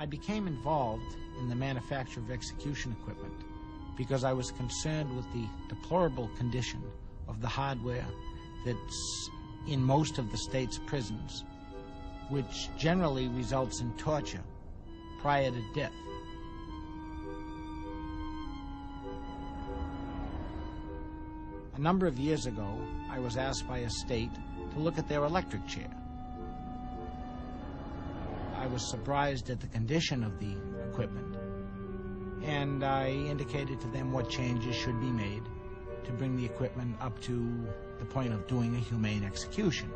became involved in the manufacture of execution equipment because I was concerned with the deplorable condition of the hardware that's in most of the state's prisons, which generally results in torture prior to death. A number of years ago, I was asked by a state to look at their electric chair. I was surprised at the condition of the equipment, and I indicated to them what changes should be made to bring the equipment up to the point of doing a humane execution.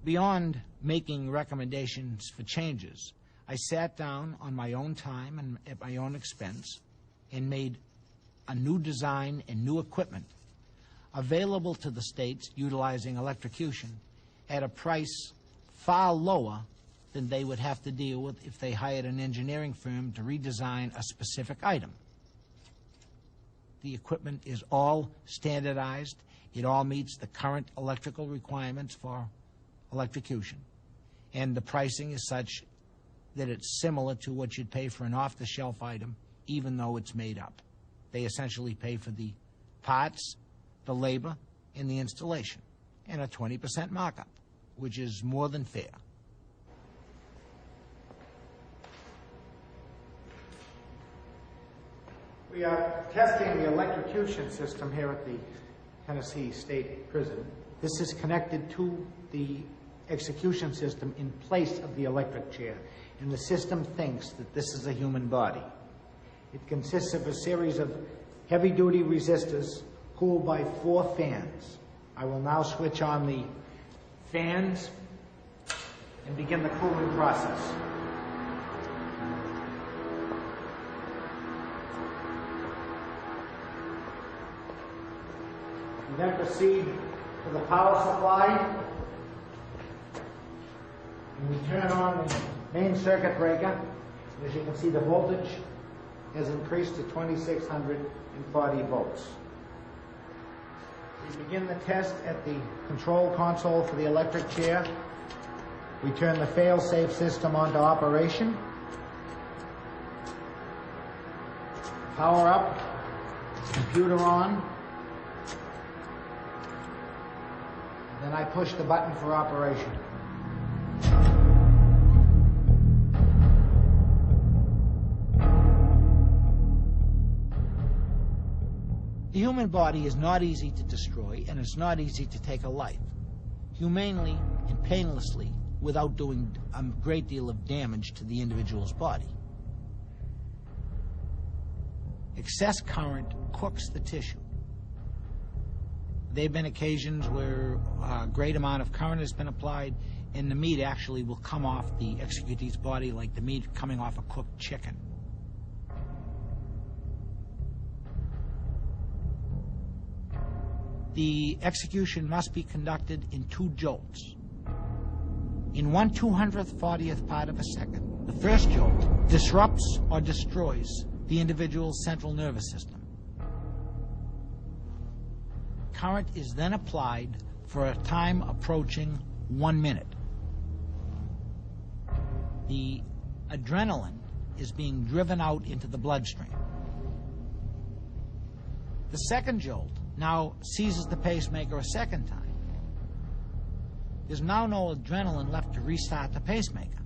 Beyond making recommendations for changes, I sat down on my own time and at my own expense and made a new design and new equipment available to the states utilizing electrocution at a price far lower than they would have to deal with if they hired an engineering firm to redesign a specific item. The equipment is all standardized. It all meets the current electrical requirements for electrocution. And the pricing is such that it's similar to what you'd pay for an off-the-shelf item, even though it's made up. They essentially pay for the parts, the labor, and the installation, and a 20% markup, which is more than fair. We are testing the electrocution system here at the Tennessee State Prison. This is connected to the execution system in place of the electric chair, and the system thinks that this is a human body. It consists of a series of heavy-duty resistors cooled by 4 fans. I will now switch on the fans and begin the cooling process. We then proceed to the power supply, and we turn on the main circuit breaker. As you can see, the voltage has increased to 2,640 volts. We begin the test at the control console for the electric chair. We turn the fail-safe system onto operation. Power up, computer on. Then I push the button for operation. The human body is not easy to destroy, and it's not easy to take a life, humanely and painlessly, without doing a great deal of damage to the individual's body. Excess current cooks the tissue. There have been occasions where a great amount of current has been applied, and the meat actually will come off the executee's body like the meat coming off a cooked chicken. The execution must be conducted in 2 jolts. In 1/240th part of a second, the first jolt disrupts or destroys the individual's central nervous system. Current is then applied for a time approaching 1 minute. The adrenaline is being driven out into the bloodstream. The second jolt now seizes the pacemaker a second time. There's now no adrenaline left to restart the pacemaker.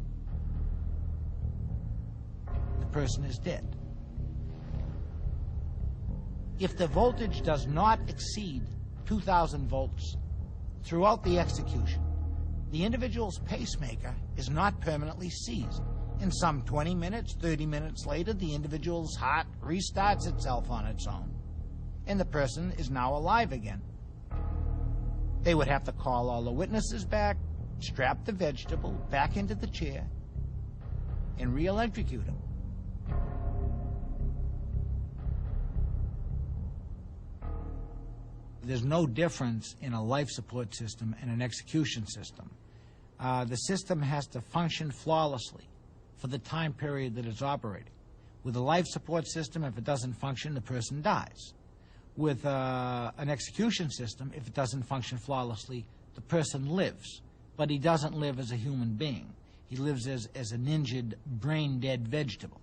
The person is dead. If the voltage does not exceed 2,000 volts throughout the execution, the individual's pacemaker is not permanently seized. In some 20 minutes, 30 minutes later, the individual's heart restarts itself on its own, and the person is now alive again. They would have to call all the witnesses back, strap the vegetable back into the chair, and re-electrocute him. There's no difference in a life support system and an execution system. The system has to function flawlessly for the time period that it's operating. With a life support system, if it doesn't function, the person dies. with an execution system, if it doesn't function flawlessly, the person lives. But he doesn't live as a human being. He lives as an injured, brain-dead vegetable,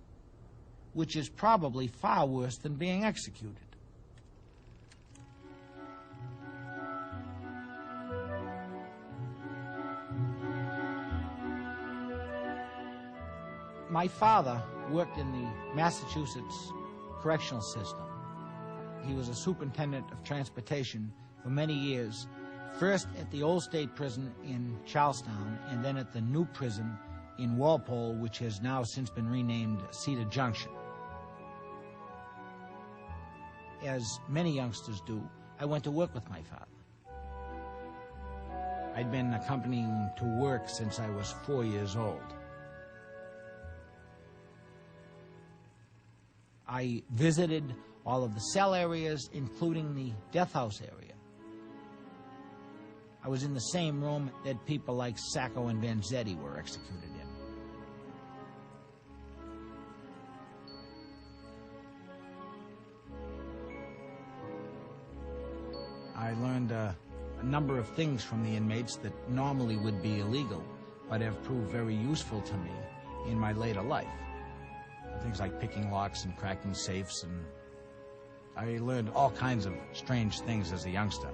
which is probably far worse than being executed. My father worked in the Massachusetts correctional system. He was a superintendent of transportation for many years, first at the old state prison in Charlestown and then at the new prison in Walpole, which has now since been renamed Cedar Junction. As many youngsters do, I went to work with my father. I'd been accompanying to work since I was 4 years old. I visited all of the cell areas, including the death house area. I was in the same room that people like Sacco and Vanzetti were executed in. I learned a number of things from the inmates that normally would be illegal, but have proved very useful to me in my later life. Things like picking locks and cracking safes, and I learned all kinds of strange things as a youngster.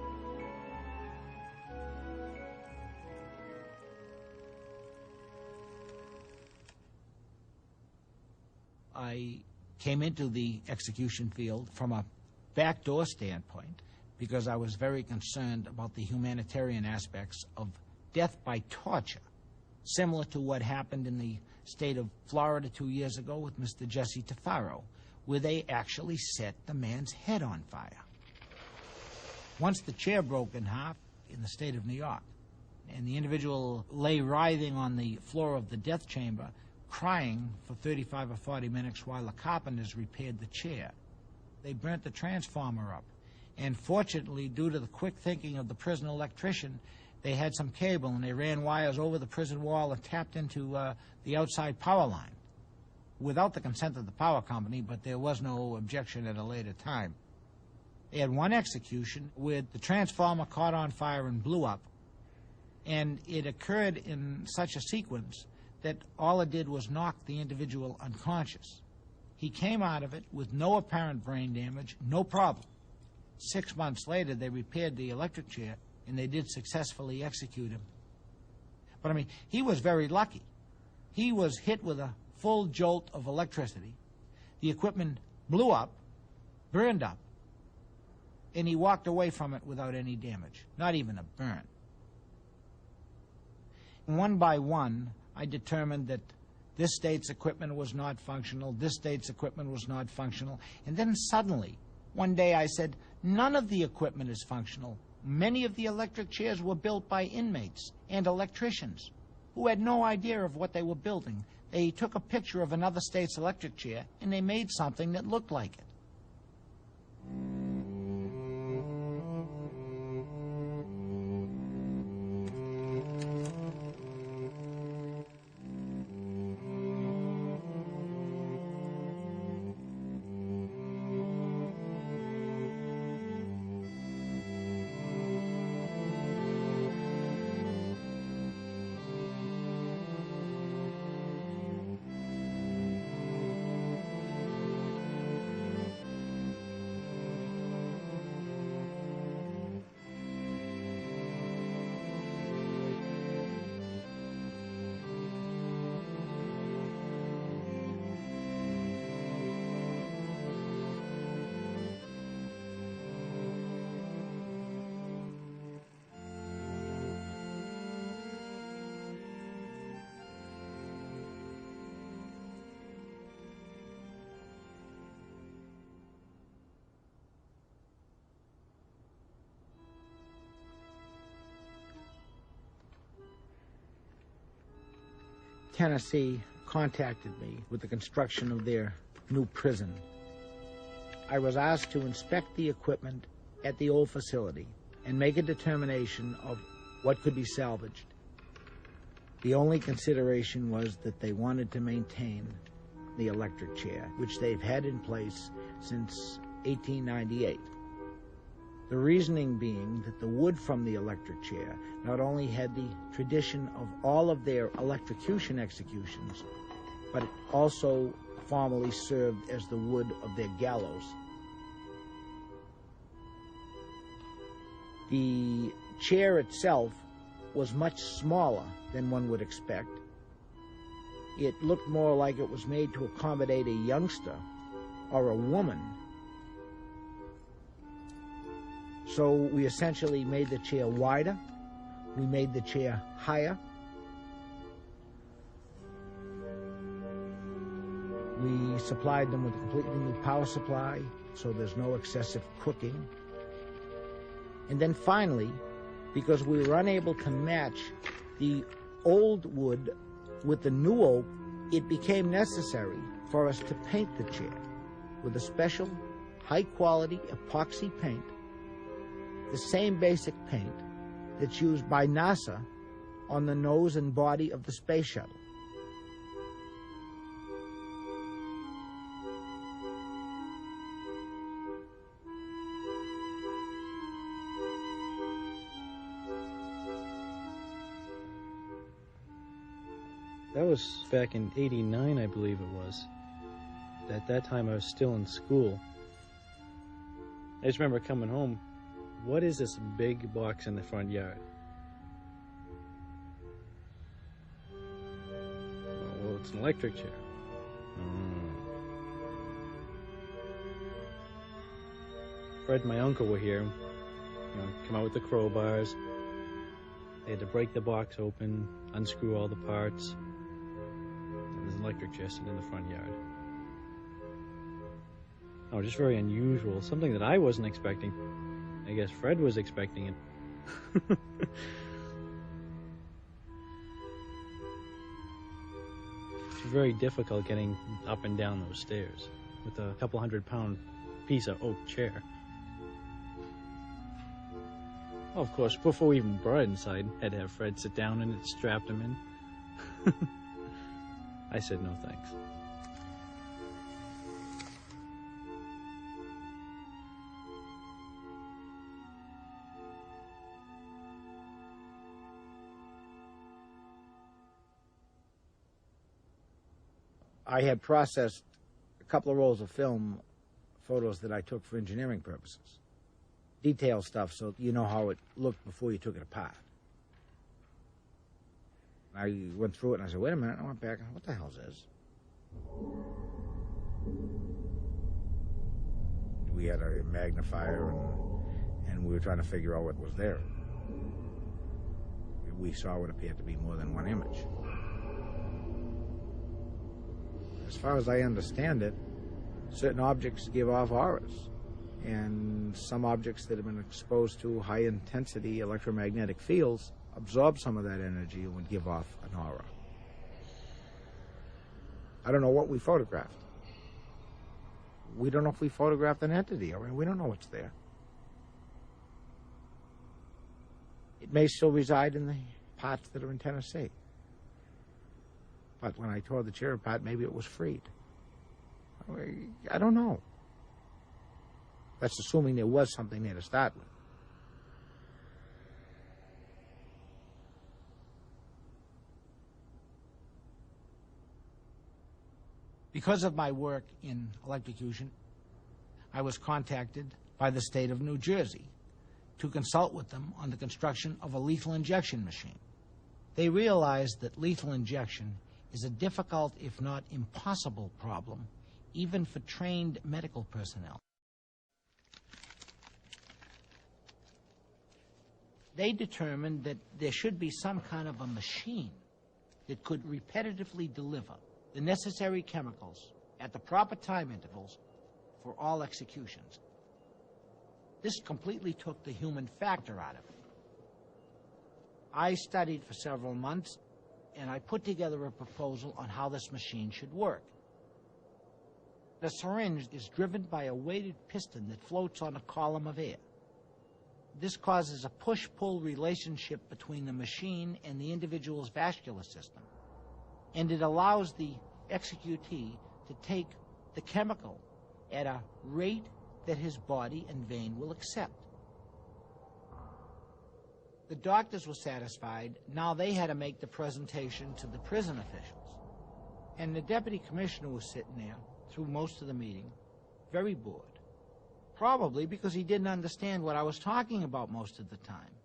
I came into the execution field from a backdoor standpoint because I was very concerned about the humanitarian aspects of death by torture, similar to what happened in the state of Florida 2 years ago with Mr. Jesse Tafaro, where they actually set the man's head on fire. Once the chair broke in half in the state of New York, and the individual lay writhing on the floor of the death chamber, crying for 35 or 40 minutes while the carpenters repaired the chair. They burnt the transformer up, and fortunately, due to the quick thinking of the prison electrician, they had some cable, and they ran wires over the prison wall and tapped into the outside power line without the consent of the power company, but there was no objection at a later time. They had one execution where the transformer caught on fire and blew up, and it occurred in such a sequence that all it did was knock the individual unconscious. He came out of it with no apparent brain damage, no problem. 6 months later, they repaired the electric chair, and they did successfully execute him. But, I mean, he was very lucky. He was hit with a full jolt of electricity. The equipment blew up, burned up, and he walked away from it without any damage, not even a burn. And one by one, I determined that this state's equipment was not functional, this state's equipment was not functional, and then suddenly, one day I said, none of the equipment is functional. Many of the electric chairs were built by inmates and electricians who had no idea of what they were building. They took a picture of another state's electric chair and they made something that looked like it. Tennessee contacted me with the construction of their new prison. I was asked to inspect the equipment at the old facility and make a determination of what could be salvaged. The only consideration was that they wanted to maintain the electric chair, which they've had in place since 1898. The reasoning being that the wood from the electric chair not only had the tradition of all of their electrocution executions, but it also formerly served as the wood of their gallows. The chair itself was much smaller than one would expect. It looked more like it was made to accommodate a youngster or a woman. So we essentially made the chair wider, we made the chair higher, we supplied them with a completely new power supply, so there's no excessive cooking. And then finally, because we were unable to match the old wood with the new oak, it became necessary for us to paint the chair with a special high-quality epoxy paint, the same basic paint that's used by NASA on the nose and body of the space shuttle. That was back in '89, I believe it was. At that time, I was still in school. I just remember coming home. What is this big box in the front yard? Well, it's an electric chair. Fred and my uncle were here. Come out with the crowbars. They had to break the box open, unscrew all the parts. There's an electric chair sitting in the front yard. Oh, just very unusual. Something that I wasn't expecting. I guess Fred was expecting it. It's very difficult getting up and down those stairs with a couple 100-pound piece of oak chair. Well, of course, before we even brought it inside, had to have Fred sit down and it strapped him in. I said no thanks. I had processed a couple of rolls of film, photos that I took for engineering purposes. Detail stuff, so you know how it looked before you took it apart. I went through it and I said, wait a minute, I went back, what the hell is this? We had a magnifier and we were trying to figure out what was there. We saw what appeared to be more than one image. As far as I understand it, certain objects give off auras. And some objects that have been exposed to high-intensity electromagnetic fields absorb some of that energy and would give off an aura. I don't know what we photographed. We don't know if we photographed an entity. I mean, we don't know what's there. It may still reside in the parts that are in Tennessee. But when I tore the chair apart, maybe it was freed. I don't know. That's assuming there was something there to start with. Because of my work in electrocution, I was contacted by the state of New Jersey to consult with them on the construction of a lethal injection machine. They realized that lethal injection is a difficult, if not impossible, problem, even for trained medical personnel. They determined that there should be some kind of a machine that could repetitively deliver the necessary chemicals at the proper time intervals for all executions. This completely took the human factor out of it. I studied for several months, and I put together a proposal on how this machine should work. The syringe is driven by a weighted piston that floats on a column of air. This causes a push-pull relationship between the machine and the individual's vascular system, and it allows the executee to take the chemical at a rate that his body and vein will accept. The doctors were satisfied. Now they had to make the presentation to the prison officials. And the deputy commissioner was sitting there through most of the meeting, very bored. Probably because he didn't understand what I was talking about most of the time.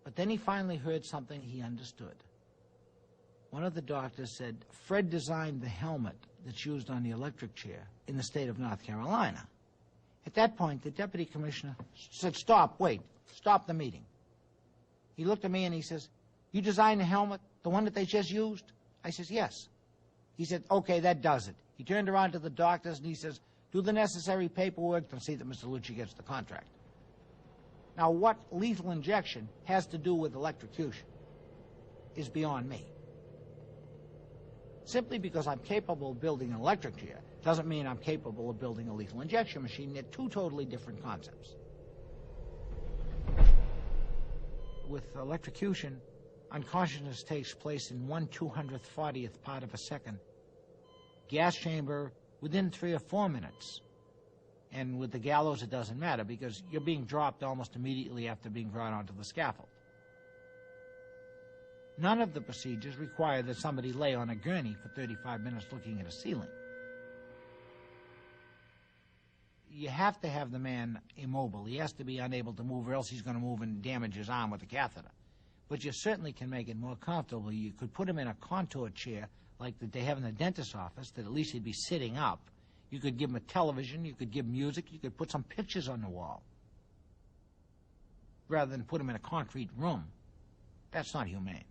But then he finally heard something he understood. One of the doctors said, Fred designed the helmet that's used on the electric chair in the state of North Carolina. At that point, the deputy commissioner said, stop, wait, stop the meeting. He looked at me and he says, you designed the helmet, the one that they just used? I says, yes. He said, okay, that does it. He turned around to the doctors and he says, do the necessary paperwork to see that Mr. Leuchter gets the contract. Now, what lethal injection has to do with electrocution is beyond me. Simply because I'm capable of building an electric chair doesn't mean I'm capable of building a lethal injection machine. They're two totally different concepts. With electrocution, unconsciousness takes place in 1/240th part of a second. Gas chamber within 3 or 4 minutes. And with the gallows, it doesn't matter because you're being dropped almost immediately after being brought onto the scaffold. None of the procedures require that somebody lay on a gurney for 35 minutes looking at a ceiling. You have to have the man immobile. He has to be unable to move, or else he's going to move and damage his arm with a catheter. But you certainly can make it more comfortable. You could put him in a contour chair like that they have in the dentist's office, that at least he'd be sitting up. You could give him a television, you could give him music, you could put some pictures on the wall, rather than put him in a concrete room. That's not humane.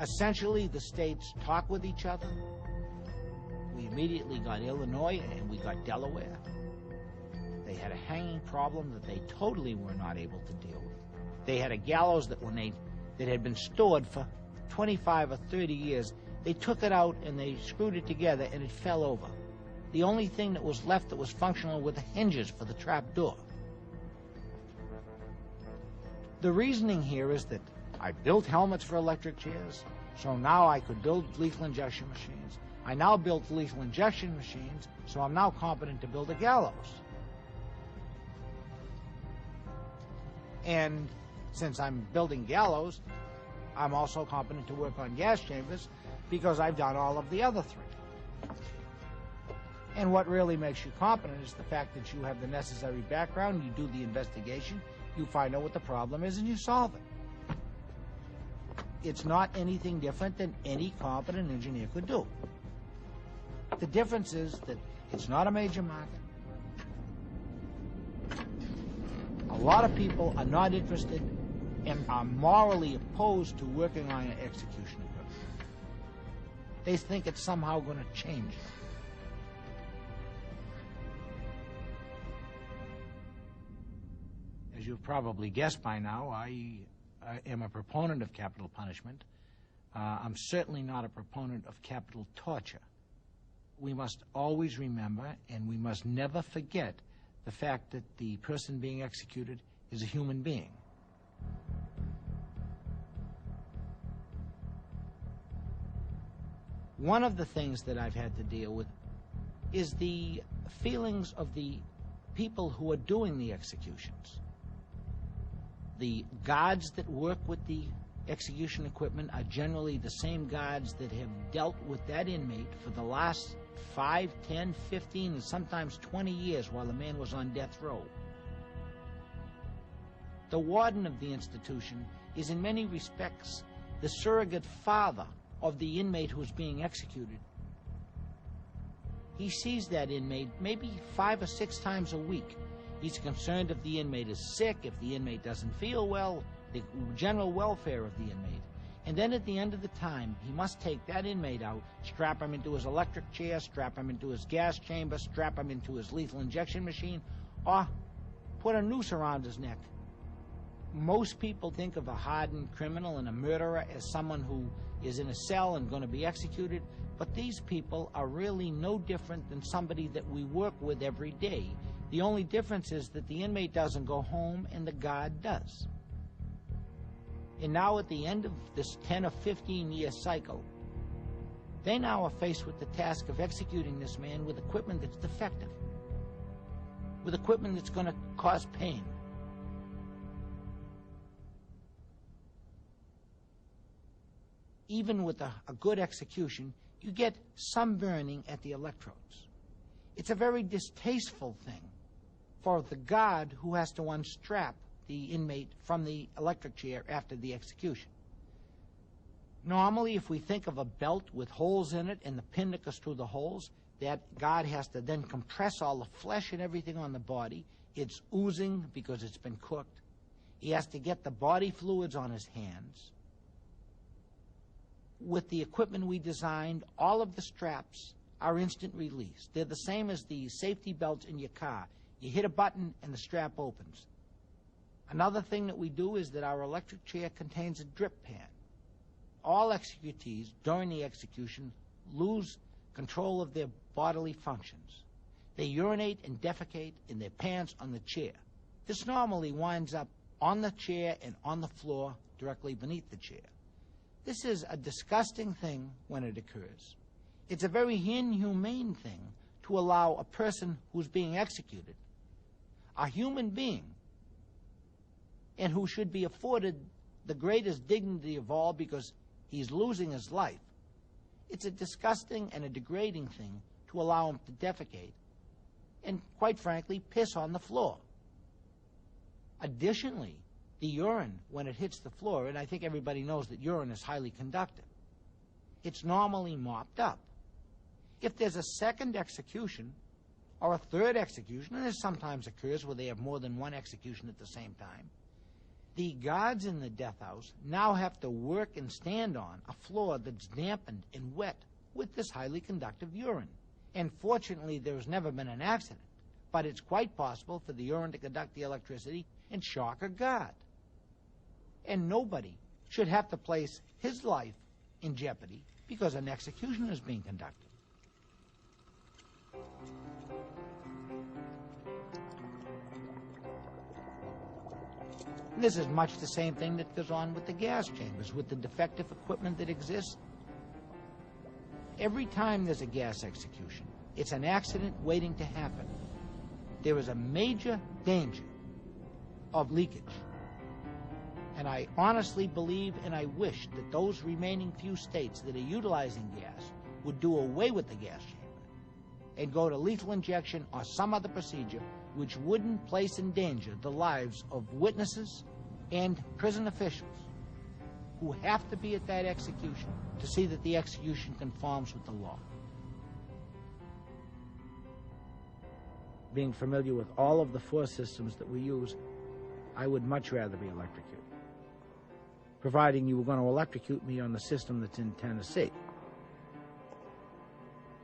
Essentially, the states talk with each other. We immediately got Illinois and we got Delaware. They had a hanging problem that they totally were not able to deal with. They had a gallows that had been stored for 25 or 30 years. They took it out and they screwed it together and it fell over. The only thing that was left that was functional were the hinges for the trap door. The reasoning here is that I built helmets for electric chairs, so now I could build lethal injection machines. I now built lethal injection machines, so I'm now competent to build a gallows. And since I'm building gallows, I'm also competent to work on gas chambers because I've done all of the other three. And what really makes you competent is the fact that you have the necessary background, you do the investigation, you find out what the problem is, and you solve it. It's not anything different than any competent engineer could do. The difference is that it's not a major market. A lot of people are not interested and are morally opposed to working on an execution equipment. They think it's somehow going to change it. As you've probably guessed by now, I am a proponent of capital punishment. I'm certainly not a proponent of capital torture. We must always remember, and we must never forget, the fact that the person being executed is a human being. One of the things that I've had to deal with is the feelings of the people who are doing the executions. The guards that work with the execution equipment are generally the same guards that have dealt with that inmate for the last 5, 10, 15, and sometimes 20 years while the man was on death row. The warden of the institution is in many respects the surrogate father of the inmate who's being executed. He sees that inmate maybe 5 or 6 times a week. He's concerned if the inmate is sick, if the inmate doesn't feel well, the general welfare of the inmate. And then at the end of the time, he must take that inmate out, strap him into his electric chair, strap him into his gas chamber, strap him into his lethal injection machine, or put a noose around his neck. Most people think of a hardened criminal and a murderer as someone who is in a cell and going to be executed, but these people are really no different than somebody that we work with every day. The only difference is that the inmate doesn't go home and the guard does. And now at the end of this 10 or 15 year cycle, They now are faced with the task of executing this man with equipment that's defective, with equipment that's going to cause pain. Even with a good execution, you get some burning at the electrodes. It's a very distasteful thing for the guard who has to unstrap the inmate from the electric chair after the execution. Normally, if we think of a belt with holes in it and the pin that goes through the holes, that guard has to then compress all the flesh and everything on the body. It's oozing because it's been cooked. He has to get the body fluids on his hands. With the equipment we designed, all of the straps are instant release. They're the same as the safety belts in your car. You hit a button and the strap opens. Another thing that we do is that our electric chair contains a drip pan. All executees during the execution lose control of their bodily functions. They urinate and defecate in their pants on the chair. This normally winds up on the chair and on the floor directly beneath the chair. This is a disgusting thing when it occurs. It's a very inhumane thing to allow a person who's being executed, a human being, and who should be afforded the greatest dignity of all because he's losing his life. It's a disgusting and a degrading thing to allow him to defecate and, quite frankly, piss on the floor. Additionally, the urine, when it hits the floor, and I think everybody knows that urine is highly conductive, it's normally mopped up. If there's a second execution or a third execution, and this sometimes occurs where they have more than one execution at the same time, the guards in the death house now have to work and stand on a floor that's dampened and wet with this highly conductive urine. And fortunately, there's never been an accident, but it's quite possible for the urine to conduct the electricity and shock a guard. And nobody should have to place his life in jeopardy because an execution is being conducted. This is much the same thing that goes on with the gas chambers, with the defective equipment that exists. Every time there's a gas execution, it's an accident waiting to happen. There is a major danger of leakage. And I honestly believe and I wish that those remaining few states that are utilizing gas would do away with the gas chamber and go to lethal injection or some other procedure which wouldn't place in danger the lives of witnesses and prison officials who have to be at that execution to see that the execution conforms with the law. Being familiar with all of the four systems that we use, I would much rather be electrocuted, providing you were going to electrocute me on the system that's in Tennessee.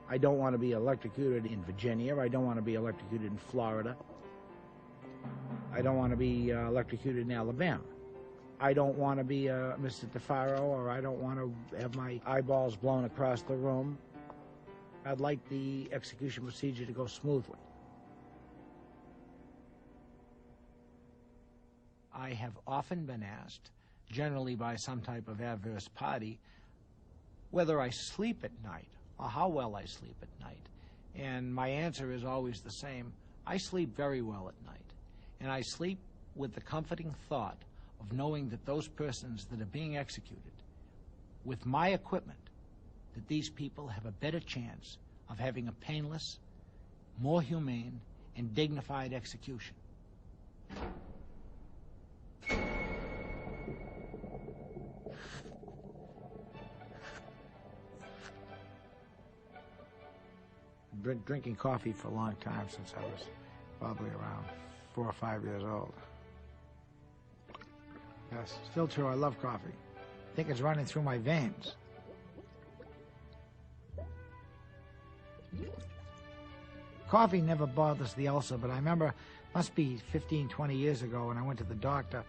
I don't want to be electrocuted in Virginia. I don't want to be electrocuted in Florida. I don't want to be electrocuted in Alabama. I don't want to be Mr. DeFaro, or I don't want to have my eyeballs blown across the room. I'd like the execution procedure to go smoothly. I have often been asked, generally by some type of adverse party, whether I sleep at night or how well I sleep at night. And my answer is always the same. I sleep very well at night. And I sleep with the comforting thought of knowing that those persons that are being executed, with my equipment, that these people have a better chance of having a painless, more humane, and dignified execution. Been drinking coffee for a long time, since I was probably around 4 or 5 years old. Yes, still true, I love coffee. I think it's running through my veins. Coffee never bothers the ulcer, but I remember, must be 15, 20 years ago, when I went to the doctor.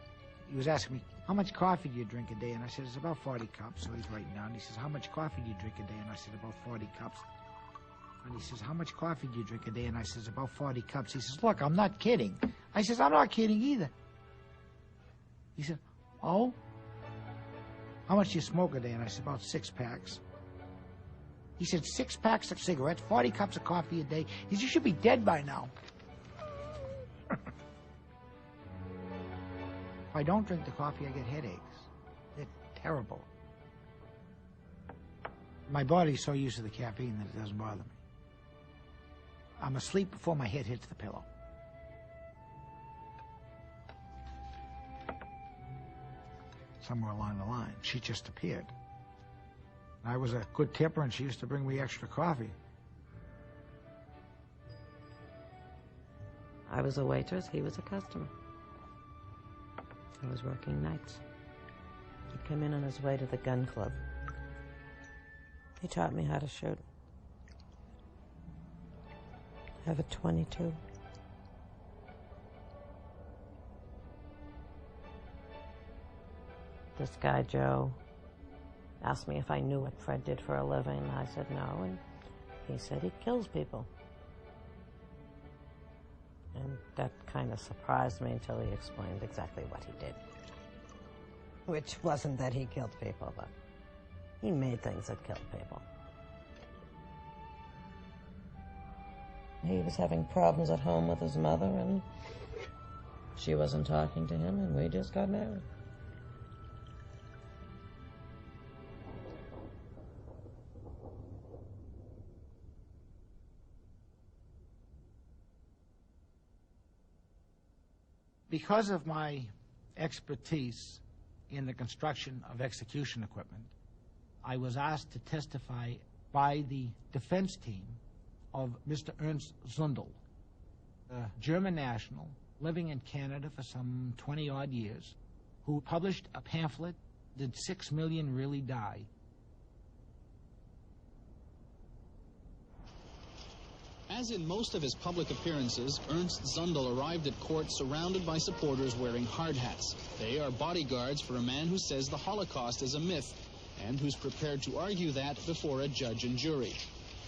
He was asking me, how much coffee do you drink a day? And I said, it's about 40 cups. So he's writing down. He says, how much coffee do you drink a day? And I said, about 40 cups. And he says, how much coffee do you drink a day? And I says, about 40 cups. He says, look, I'm not kidding. I says, I'm not kidding either. He said, oh? How much do you smoke a day? And I said, about 6 packs. He said 6 packs of cigarettes, 40 cups of coffee a day. He said, you should be dead by now. If I don't drink the coffee, I get headaches. They're terrible. My body's so used to the caffeine that it doesn't bother me. I'm asleep before my head hits the pillow. Somewhere along the line, she just appeared. I was a good tipper, and she used to bring me extra coffee. I was a waitress, he was a customer. I was working nights. He'd come in on his way to the gun club. He taught me how to shoot. I have a .22. This guy, Joe, asked me if I knew what Fred did for a living. I said no, and he said he kills people. And that kind of surprised me until he explained exactly what he did. Which wasn't that he killed people, but he made things that killed people. He was having problems at home with his mother, and she wasn't talking to him, and we just got married. Because of my expertise in the construction of execution equipment, I was asked to testify by the defense team of Mr. Ernst Zundel, a German national living in Canada for some 20-odd years, who published a pamphlet, Did 6 Million Really Die? As in most of his public appearances, Ernst Zundel arrived at court surrounded by supporters wearing hard hats. They are bodyguards for a man who says the Holocaust is a myth and who's prepared to argue that before a judge and jury.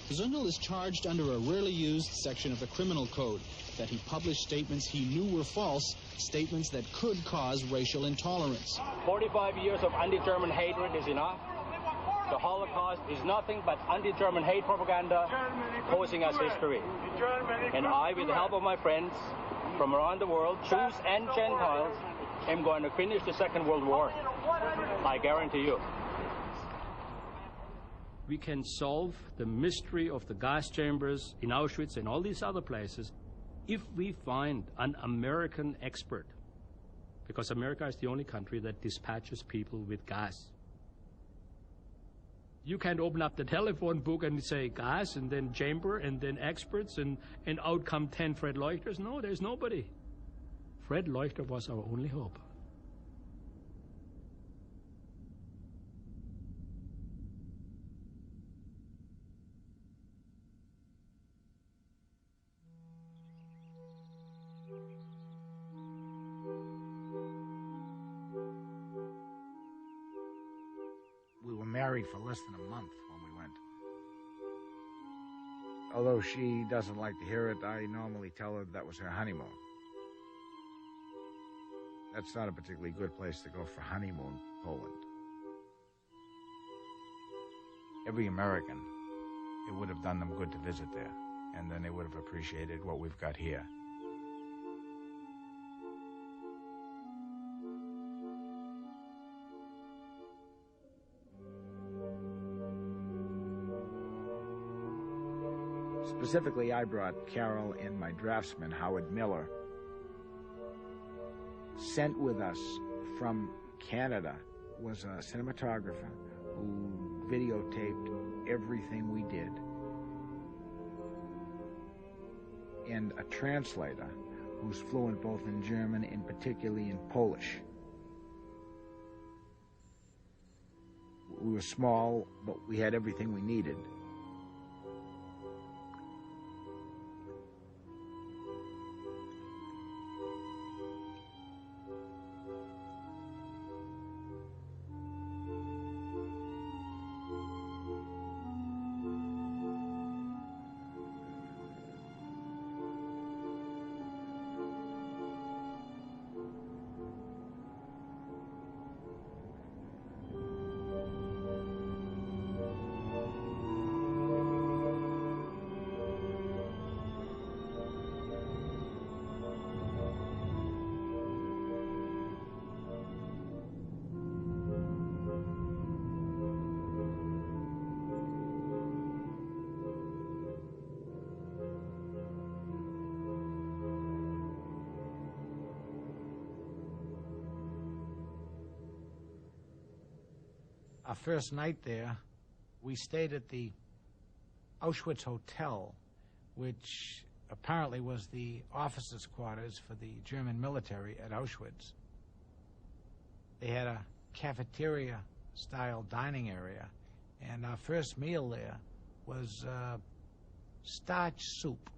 Zundel is charged under a rarely used section of the criminal code, that he published statements he knew were false, statements that could cause racial intolerance. 45 years of undetermined hatred is enough. The Holocaust is nothing but undetermined hate propaganda posing as history. And I, with the help of my friends from around the world, Jews and Gentiles, am going to finish the Second World War. I guarantee you. We can solve the mystery of the gas chambers in Auschwitz and all these other places if we find an American expert, because America is the only country that dispatches people with gas. You can't open up the telephone book and say gas and then chamber and then experts and out come 10 Fred Leuchters. No, there's nobody. Fred Leuchter was our only hope. We were married for less than a month when we went. Although she doesn't like to hear it, I normally tell her that was her honeymoon. That's not a particularly good place to go for honeymoon, Poland. Every American, it would have done them good to visit there, and then they would have appreciated what we've got here. Specifically, I brought Carol and my draftsman, Howard Miller. Sent with us from Canada was a cinematographer who videotaped everything we did, and a translator who's fluent both in German and particularly in Polish. We were small, but we had everything we needed. Our first night there, we stayed at the Auschwitz Hotel, which apparently was the officers' quarters for the German military at Auschwitz. They had a cafeteria-style dining area, and our first meal there was starch soup.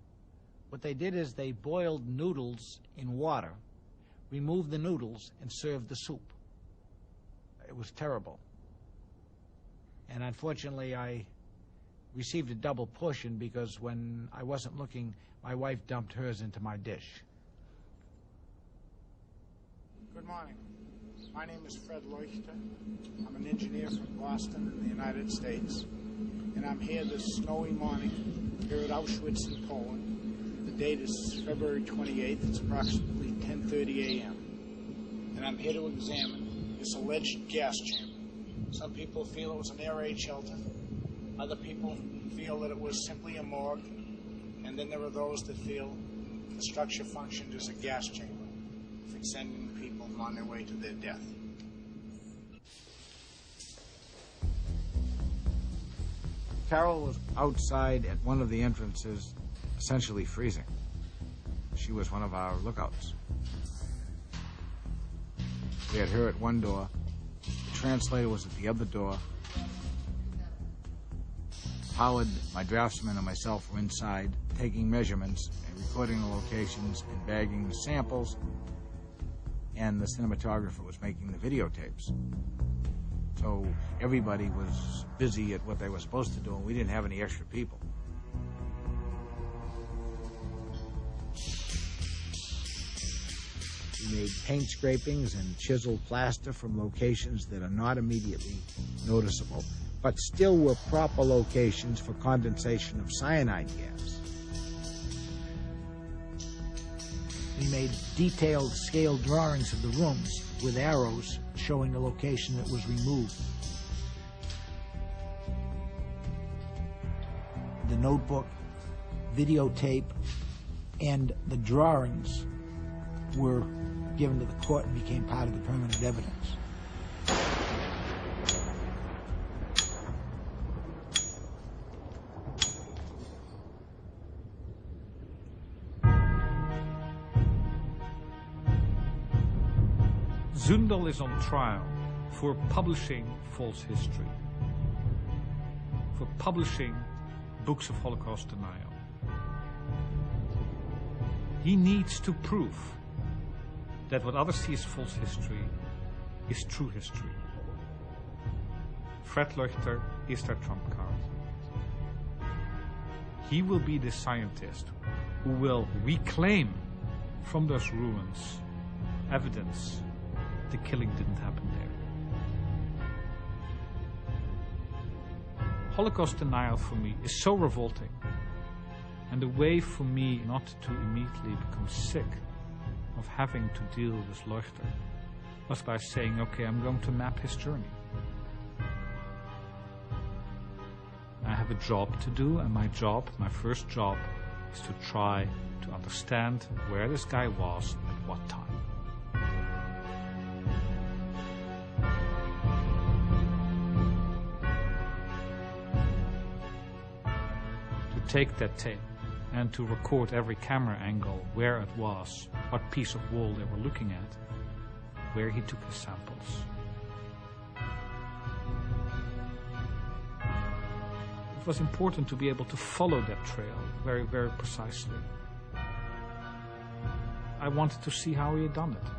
What they did is they boiled noodles in water, removed the noodles, and served the soup. It was terrible. And unfortunately, I received a double portion because when I wasn't looking, my wife dumped hers into my dish. Good morning. My name is Fred Leuchter. I'm an engineer from Boston in the United States. And I'm here this snowy morning here at Auschwitz in Poland. The date is February 28th. It's approximately 10:30 a.m. And I'm here to examine this alleged gas chamber. Some people feel it was an air raid shelter. Other people feel that it was simply a morgue. And then there are those that feel the structure functioned as a gas chamber for sending people on their way to their death. Carol was outside at one of the entrances, essentially freezing. She was one of our lookouts. We had her at one door. The translator was at the other door. Howard, my draftsman, and myself were inside, taking measurements and recording the locations and bagging the samples, and the cinematographer was making the videotapes. So everybody was busy at what they were supposed to do, and we didn't have any extra people. We made paint scrapings and chiseled plaster from locations that are not immediately noticeable, but still were proper locations for condensation of cyanide gas. We made detailed scale drawings of the rooms with arrows showing the location that was removed. The notebook, videotape, and the drawings were given to the court and became part of the permanent evidence. Zundel is on trial for publishing false history, for publishing books of Holocaust denial. He needs to prove that what others see as false history is true history. Fred Leuchter is their trump card. He will be the scientist who will reclaim from those ruins evidence the killing didn't happen there. Holocaust denial for me is so revolting, and the way for me not to immediately become sick of having to deal with Leuchter was by saying, okay, I'm going to map his journey. I have a job to do, and my first job, is to try to understand where this guy was at what time. Take that tape and to record every camera angle, where it was, what piece of wall they were looking at, where he took his samples. It was important to be able to follow that trail very, very precisely. I wanted to see how he had done it.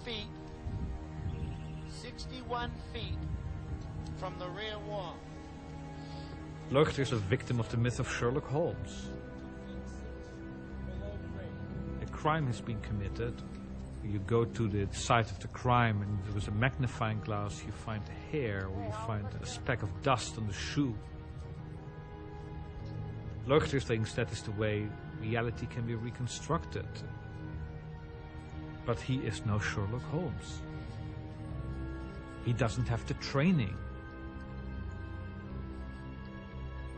feet, 61 feet from the rear wall. Leuchter is a victim of the myth of Sherlock Holmes. A crime has been committed, You go to the site of the crime and there was a magnifying glass, you find a hair or you find a speck of dust on the shoe. Leuchter thinks that is the way reality can be reconstructed. But he is no Sherlock Holmes. He doesn't have the training.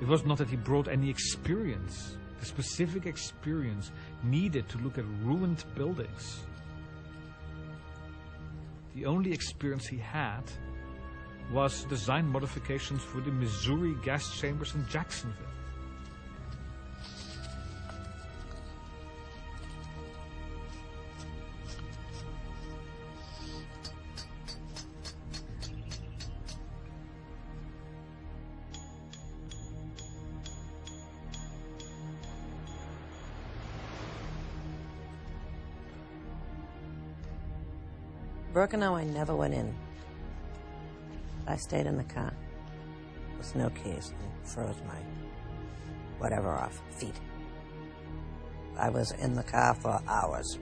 It was not that he brought any experience, the specific experience needed to look at ruined buildings. The only experience he had was design modifications for the Missouri gas chambers in Jacksonville. Birkenau, I never went in. I stayed in the car with no keys and froze my whatever off, feet. I was in the car for hours.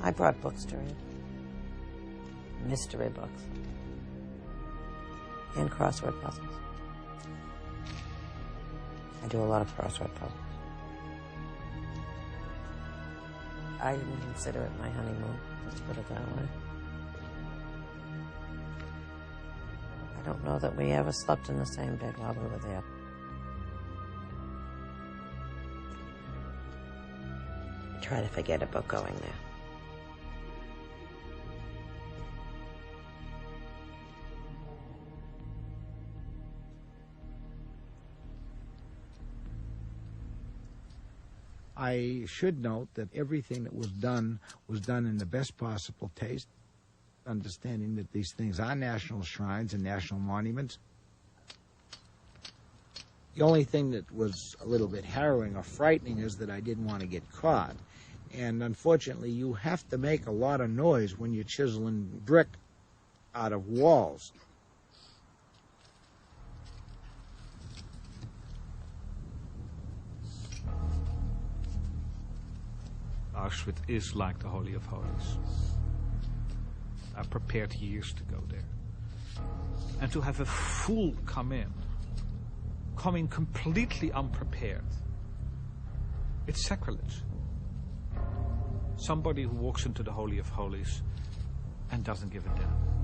I brought books to read. Mystery books. And crossword puzzles. I do a lot of crossword puzzles. I didn't consider it my honeymoon, let's put it that way. I don't know that we ever slept in the same bed while we were there. I try to forget about going there. I should note that everything that was done in the best possible taste, understanding that these things are national shrines and national monuments. The only thing that was a little bit harrowing or frightening is that I didn't want to get caught. And unfortunately, you have to make a lot of noise when you're chiseling brick out of walls. Auschwitz is like the Holy of Holies. I prepared years to go there. And to have a fool coming completely unprepared, it's sacrilege. Somebody who walks into the Holy of Holies and doesn't give a damn.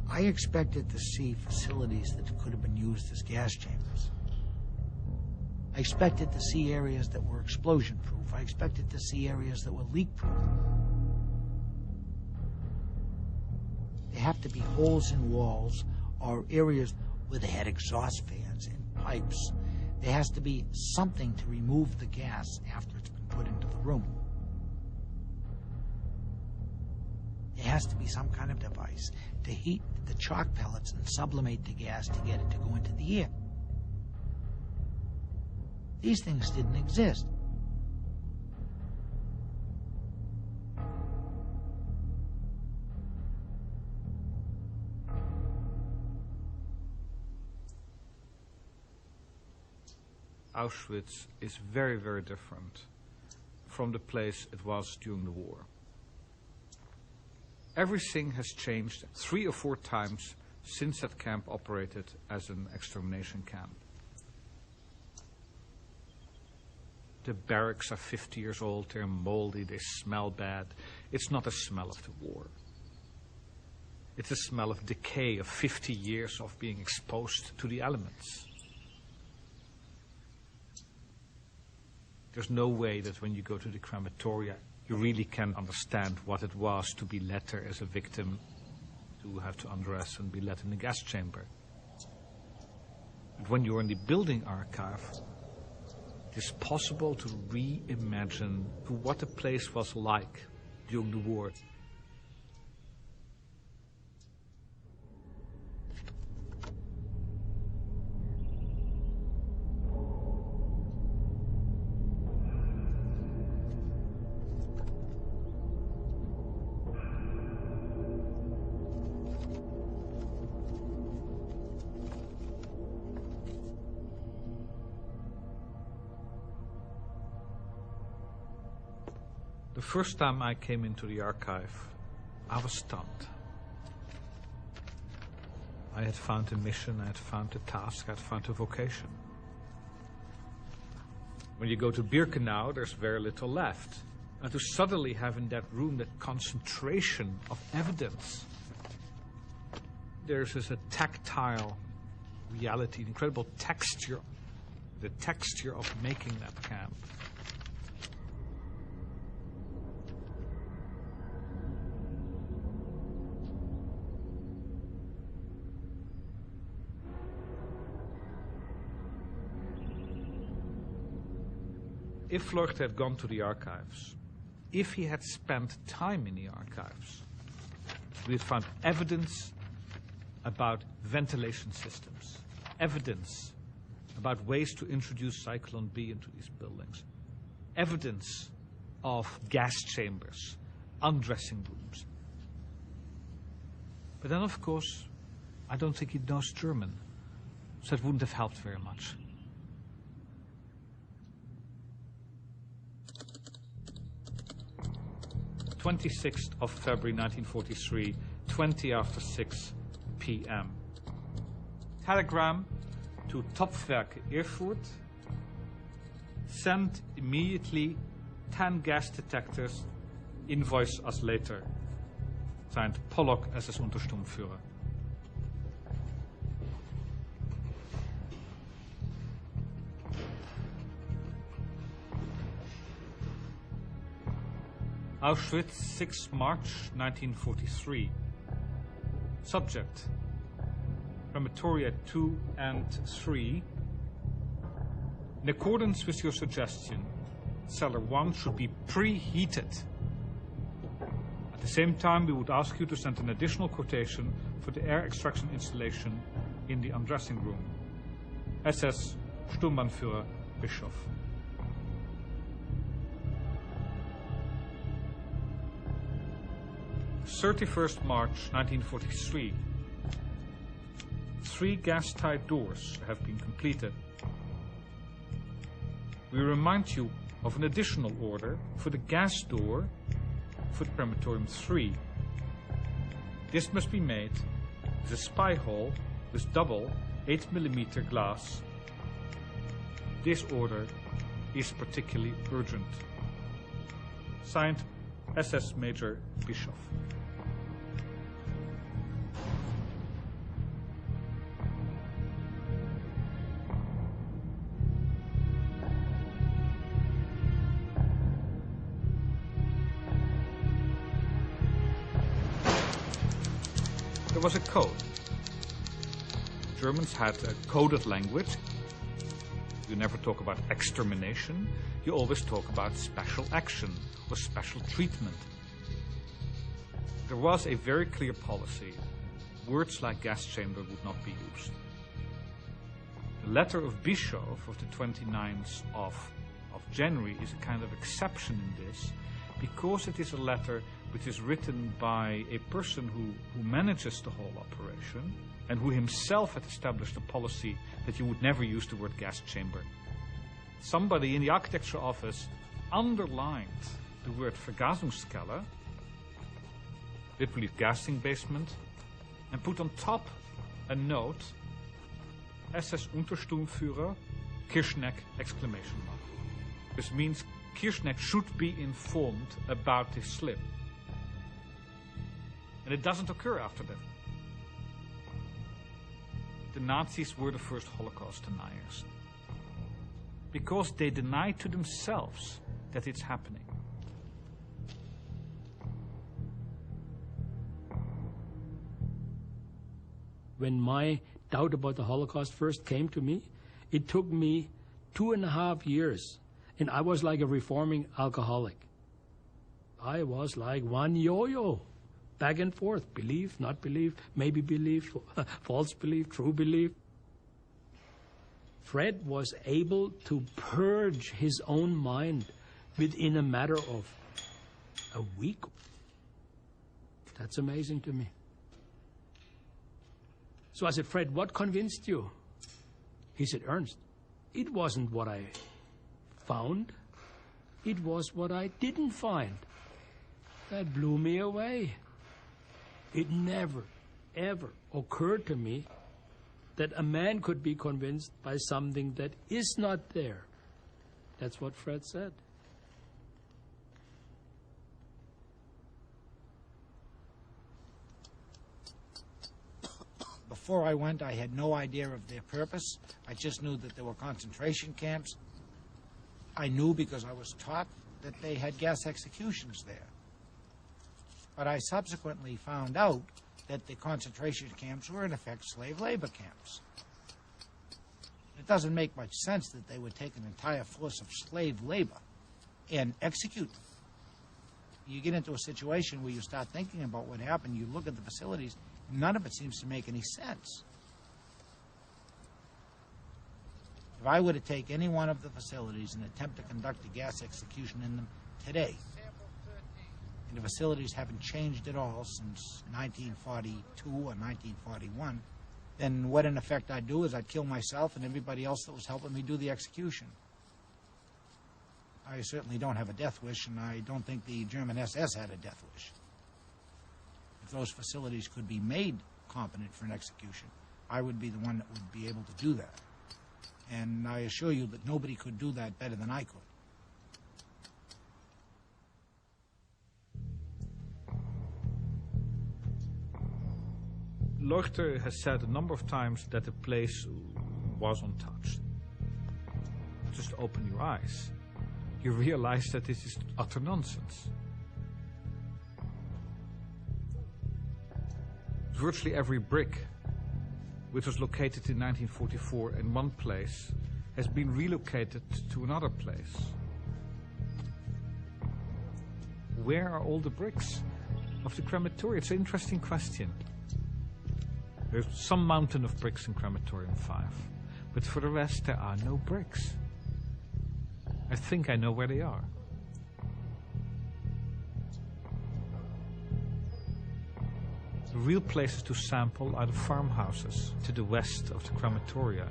I expected to see facilities that could have been used as gas chambers. I expected to see areas that were explosion-proof. I expected to see areas that were leak-proof. There have to be holes in walls or areas where they had exhaust fans and pipes. There has to be something to remove the gas after it's been put into the room. There has to be some kind of device to heat the chalk pellets and sublimate the gas to get it to go into the air. These things didn't exist. Auschwitz is very, very different from the place it was during the war. Everything has changed 3 or 4 times since that camp operated as an extermination camp. The barracks are 50 years old, they're moldy, they smell bad. It's not a smell of the war. It's a smell of decay, of 50 years of being exposed to the elements. There's no way that when you go to the crematoria, you really can understand what it was to be later as a victim, to have to undress and be let in the gas chamber. But when you're in the building archive, it is possible to reimagine what the place was like during the war. The first time I came into the archive, I was stunned. I had found a mission, I had found a task, I had found a vocation. When you go to Birkenau, there's very little left. And to suddenly have in that room that concentration of evidence, there's just a tactile reality, incredible texture, the texture of making that camp. If Leuchter had gone to the archives, if he had spent time in the archives, we had found evidence about ventilation systems, evidence about ways to introduce Cyclone B into these buildings, evidence of gas chambers, undressing rooms. But then, of course, I don't think he knows German, so it wouldn't have helped very much. 26th of February 1943, 20 after 6 p.m. Telegram to Topfwerke Erfurt. Send immediately 10 gas detectors. Invoice us later. Signed Pollock, SS Untersturmführer. Auschwitz, 6 March 1943. Subject: Crematoria 2 and 3. In accordance with your suggestion, cellar 1 should be preheated. At the same time, we would ask you to send an additional quotation for the air extraction installation in the undressing room. SS Sturmbannführer Bischof. 31st March 1943. 3 gas-tight doors have been completed. We remind you of an additional order for the gas door for the crematorium 3. This must be made with a spy hole with double 8mm glass. This order is particularly urgent. Signed, SS Major Bischof. There was a code. Germans had a coded language. You never talk about extermination. You always talk about special action or special treatment. There was a very clear policy. Words like gas chamber would not be used. The letter of Bischof of the 29th of January is a kind of exception in this, because it is a letter which is written by a person who manages the whole operation and who himself had established a policy that you would never use the word gas chamber. Somebody in the architecture office underlined the word Vergasungskeller, literally gassing basement, and put on top a note, SS Untersturmführer, Kirchneck, exclamation mark. This means Kirchneck should be informed about this slip. And it doesn't occur after that. The Nazis were the first Holocaust deniers, because they deny to themselves that it's happening. When my doubt about the Holocaust first came to me, it took me 2.5 years, and I was like a reforming alcoholic. I was like one yo-yo, back and forth, belief, not belief, maybe belief, false belief, true belief. Fred was able to purge his own mind within a matter of a week. That's amazing to me. So I said, Fred, what convinced you? He said, Ernst, it wasn't what I found. It was what I didn't find that blew me away. It never, ever occurred to me that a man could be convinced by something that is not there. That's what Fred said. Before I went, I had no idea of their purpose. I just knew that there were concentration camps. I knew because I was taught that they had gas executions there. But I subsequently found out that the concentration camps were, in effect, slave labor camps. It doesn't make much sense that they would take an entire force of slave labor and execute them. You get into a situation where you start thinking about what happened, you look at the facilities, none of it seems to make any sense. If I were to take any one of the facilities and attempt to conduct a gas execution in them today, and the facilities haven't changed at all since 1942 or 1941, then what in effect I'd do is I'd kill myself and everybody else that was helping me do the execution. I certainly don't have a death wish, and I don't think the German SS had a death wish. If those facilities could be made competent for an execution, I would be the one that would be able to do that. And I assure you that nobody could do that better than I could. Leuchter has said a number of times that the place was untouched. Just open your eyes. You realize that this is utter nonsense. Virtually every brick, which was located in 1944 in one place, has been relocated to another place. Where are all the bricks of the crematorium? It's an interesting question. There's some mountain of bricks in Crematorium 5, but for the rest there are no bricks. I think I know where they are. The real places to sample are the farmhouses to the west of the crematoria.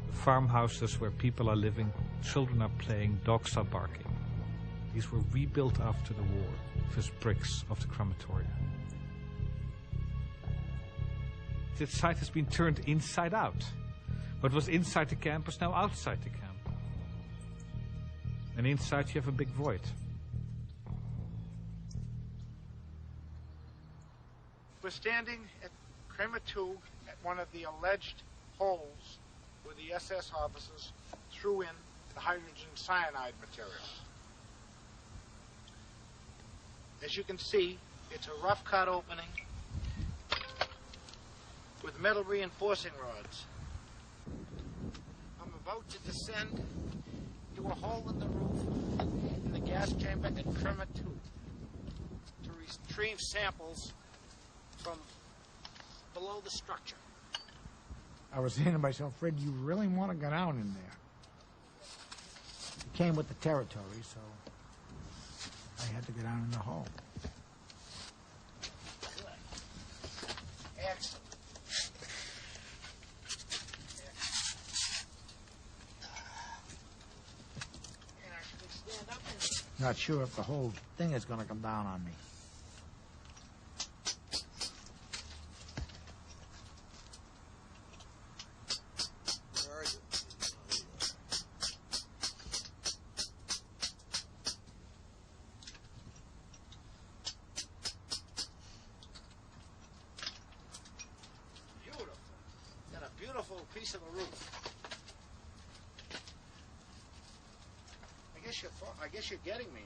The farmhouses where people are living, children are playing, dogs are barking. These were rebuilt after the war, as bricks of the crematoria. This site has been turned inside out. What was inside the camp is now outside the camp. And inside you have a big void. We're standing at Crema 2 at one of the alleged holes where the SS officers threw in the hydrogen cyanide material. As you can see, it's a rough cut opening with metal reinforcing rods. I'm about to descend to a hole in the roof in the gas chamber at Crema 2 to retrieve samples from below the structure. I was saying to myself, Fred, you really want to go down in there. It came with the territory, so I had to go down in the hole. Excellent. And I should stand up and Not sure if the whole thing is going to come down on me. beautiful piece of a roof. I guess you're getting me.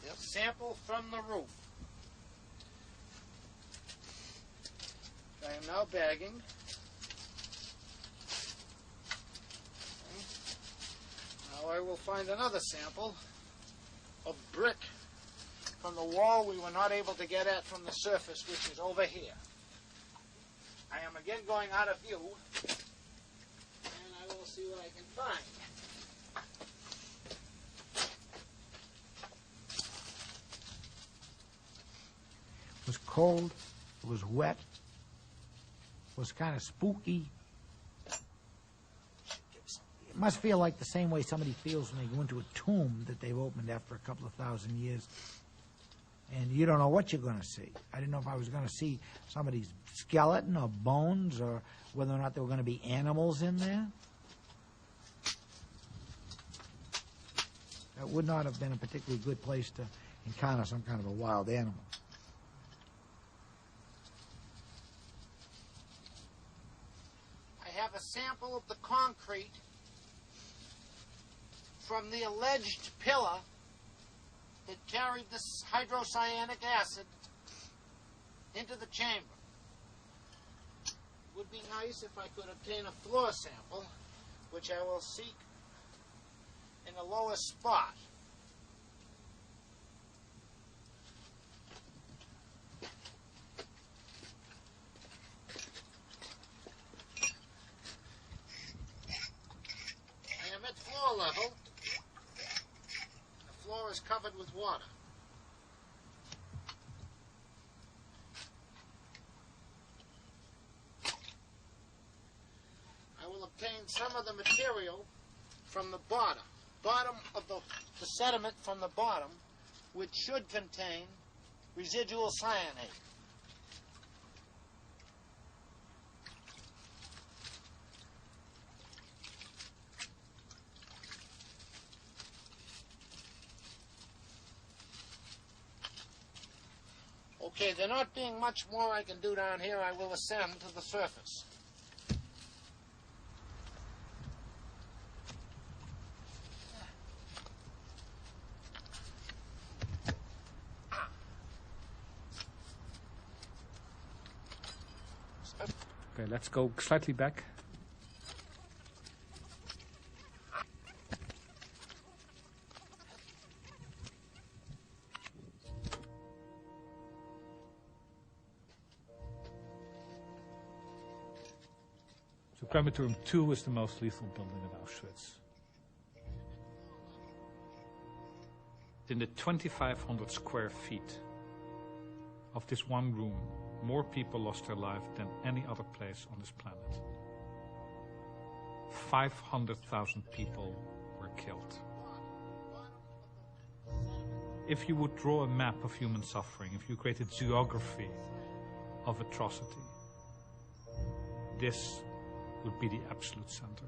Yep. Sample from the roof. I am now bagging. Okay. Now I will find another sample of brick from the wall we were not able to get at from the surface, which is over here. I am again going out of view, and I will see what I can find. It was cold, it was wet, it was kind of spooky. must feel like the same way somebody feels when they go into a tomb that they've opened after a couple of thousand years. And you don't know what you're going to see. I didn't know if I was going to see somebody's skeleton or bones or whether or not there were going to be animals in there. That would not have been a particularly good place to encounter some kind of a wild animal. I have a sample of the concrete from the alleged pillar that carried this hydrocyanic acid into the chamber. It would be nice if I could obtain a floor sample, which I will seek in the lowest spot. I am at floor level. The floor is covered with water. I will obtain some of the material from the bottom of the sediment from the bottom, which should contain residual cyanate. Okay, there not being much more I can do down here, I will ascend to the surface. Okay, let's go slightly back. So crematorium 2 is the most lethal building at Auschwitz. In the 2,500 square feet of this one room, more people lost their life than any other place on this planet. 500,000 people were killed. If you would draw a map of human suffering, if you created geography of atrocity, this would be the absolute center.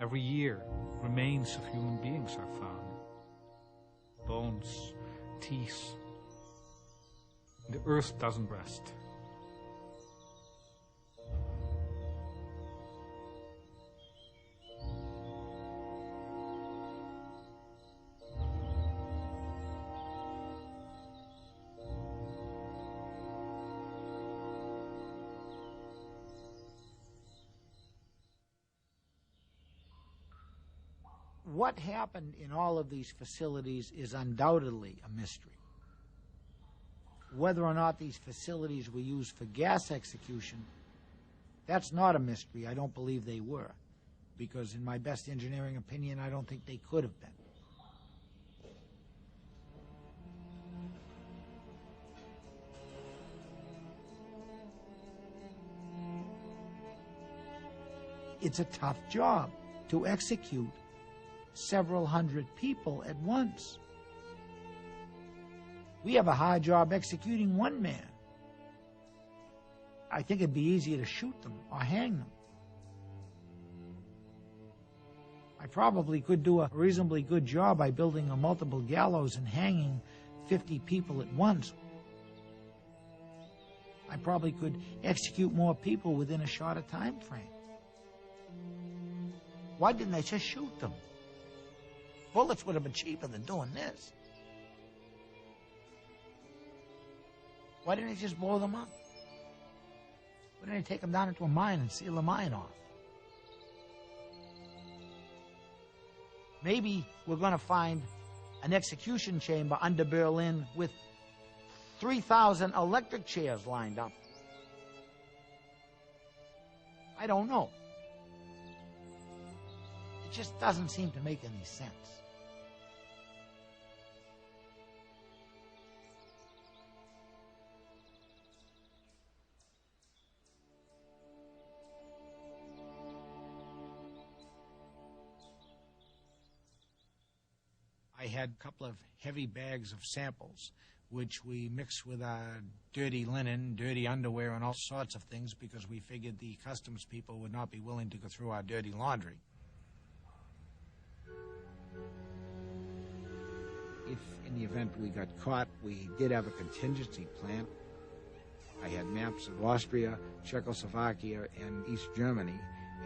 Every year, remains of human beings are found. Bones, teeth. The earth doesn't rest. What happened in all of these facilities is undoubtedly a mystery. Whether or not these facilities were used for gas execution, that's not a mystery. I don't believe they were, because in my best engineering opinion, I don't think they could have been. It's a tough job to execute several hundred people at once. We have a hard job executing one man. I think it'd be easier to shoot them or hang them. I probably could do a reasonably good job by building a multiple gallows and hanging 50 people at once. I probably could execute more people within a shorter time frame. Why didn't they just shoot them? Bullets would have been cheaper than doing this. Why didn't they just blow them up? Why didn't they take them down into a mine and seal the mine off? Maybe we're going to find an execution chamber under Berlin with 3,000 electric chairs lined up. I don't know. It just doesn't seem to make any sense. I had a couple of heavy bags of samples, which we mixed with our dirty linen, dirty underwear, and all sorts of things because we figured the customs people would not be willing to go through our dirty laundry. If in the event we got caught, we did have a contingency plan. I had maps of Austria, Czechoslovakia, and East Germany,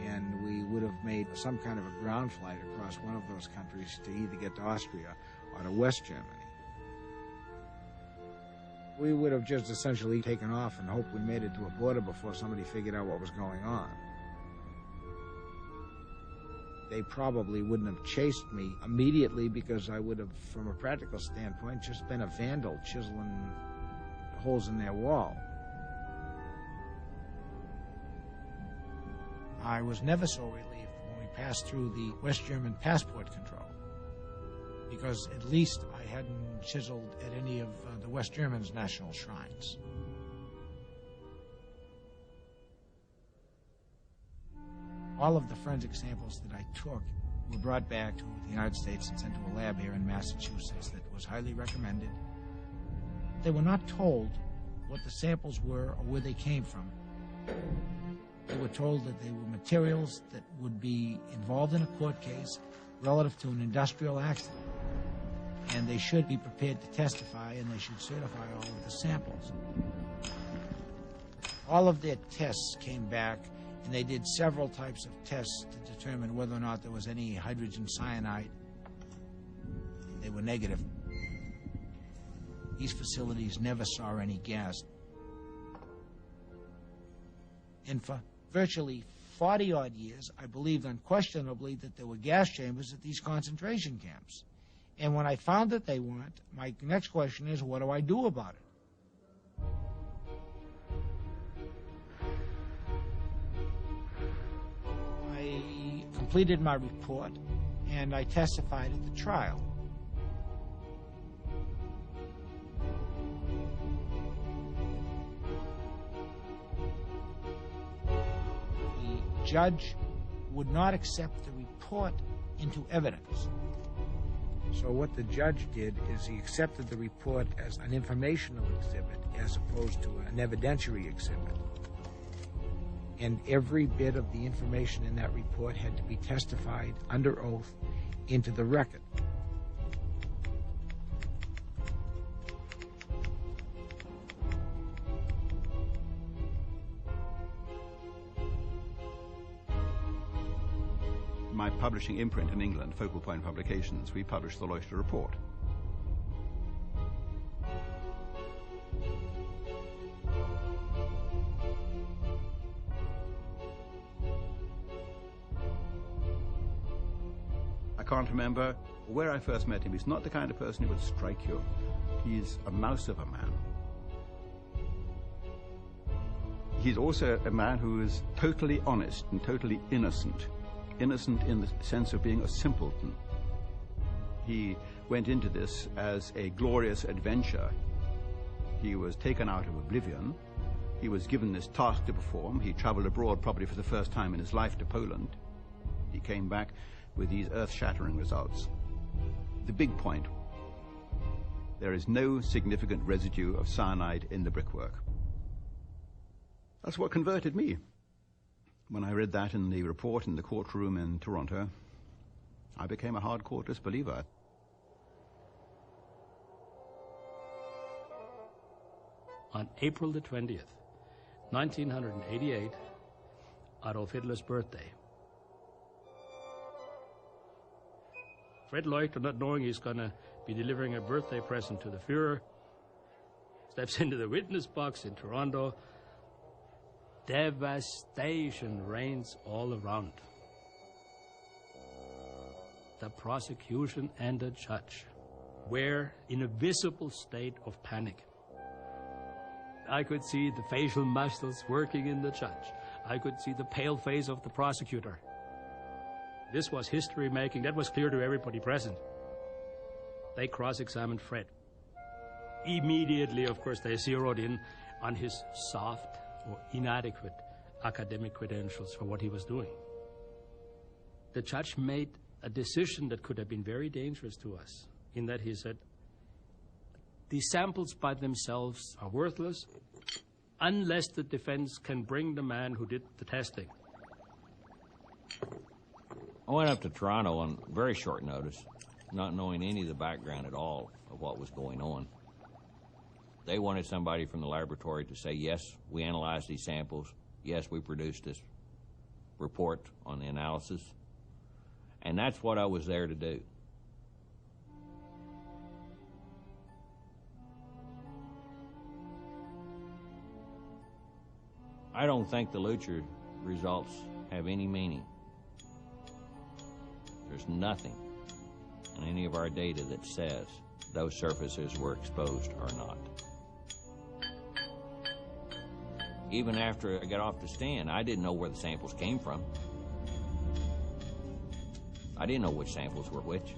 and we would have made some kind of a ground flight across one of those countries to either get to Austria or to West Germany. We would have just essentially taken off and hoped we made it to a border before somebody figured out what was going on. They probably wouldn't have chased me immediately because I would have, from a practical standpoint, just been a vandal chiseling holes in their wall. I was never so relieved when we passed through the West German passport control, because at least I hadn't chiseled at any of the West Germans' national shrines. All of the forensic samples that I took were brought back to the United States and sent to a lab here in Massachusetts that was highly recommended. They were not told what the samples were or where they came from. They were told that they were materials that would be involved in a court case relative to an industrial accident, and they should be prepared to testify, and they should certify all of the samples. All of their tests came back, and they did several types of tests to determine whether or not there was any hydrogen cyanide. They were negative. These facilities never saw any gas. And for virtually 40-odd years, I believed unquestionably that there were gas chambers at these concentration camps. And when I found that they weren't, my next question is, what do I do about it? I completed my report, and I testified at the trial. The judge would not accept the report into evidence. So what the judge did is he accepted the report as an informational exhibit as opposed to an evidentiary exhibit. And every bit of the information in that report had to be testified under oath into the record. My publishing imprint in England, Focal Point Publications, we published the Leuchter report. I can't remember where I first met him. He's not the kind of person who would strike you. He's a mouse of a man. He's also a man who is totally honest and totally innocent. Innocent in the sense of being a simpleton. He went into this as a glorious adventure. He was taken out of oblivion. He was given this task to perform. He traveled abroad probably for the first time in his life to Poland. He came back with these earth-shattering results. The big point: there is no significant residue of cyanide in the brickwork. That's what converted me. When I read that in the report in the courtroom in Toronto, I became a hardcore disbeliever. On April the 20th, 1988, Adolf Hitler's birthday. Fred Leuchter, not knowing he's going to be delivering a birthday present to the Führer, steps into the witness box in Toronto. Devastation reigns all around. The prosecution and the judge were in a visible state of panic. I could see the facial muscles working in the judge. I could see the pale face of the prosecutor. This was history-making. That was clear to everybody present. They cross-examined Fred. Immediately, of course, they zeroed in on his soft or inadequate academic credentials for what he was doing. The judge made a decision that could have been very dangerous to us, in that he said, the samples by themselves are worthless unless the defense can bring the man who did the testing. I went up to Toronto on very short notice, not knowing any of the background at all of what was going on. They wanted somebody from the laboratory to say, yes, we analyzed these samples. Yes, we produced this report on the analysis. And that's what I was there to do. I don't think the Leuchter results have any meaning. There's nothing in any of our data that says those surfaces were exposed or not. Even after I got off the stand, I didn't know where the samples came from. I didn't know which samples were which.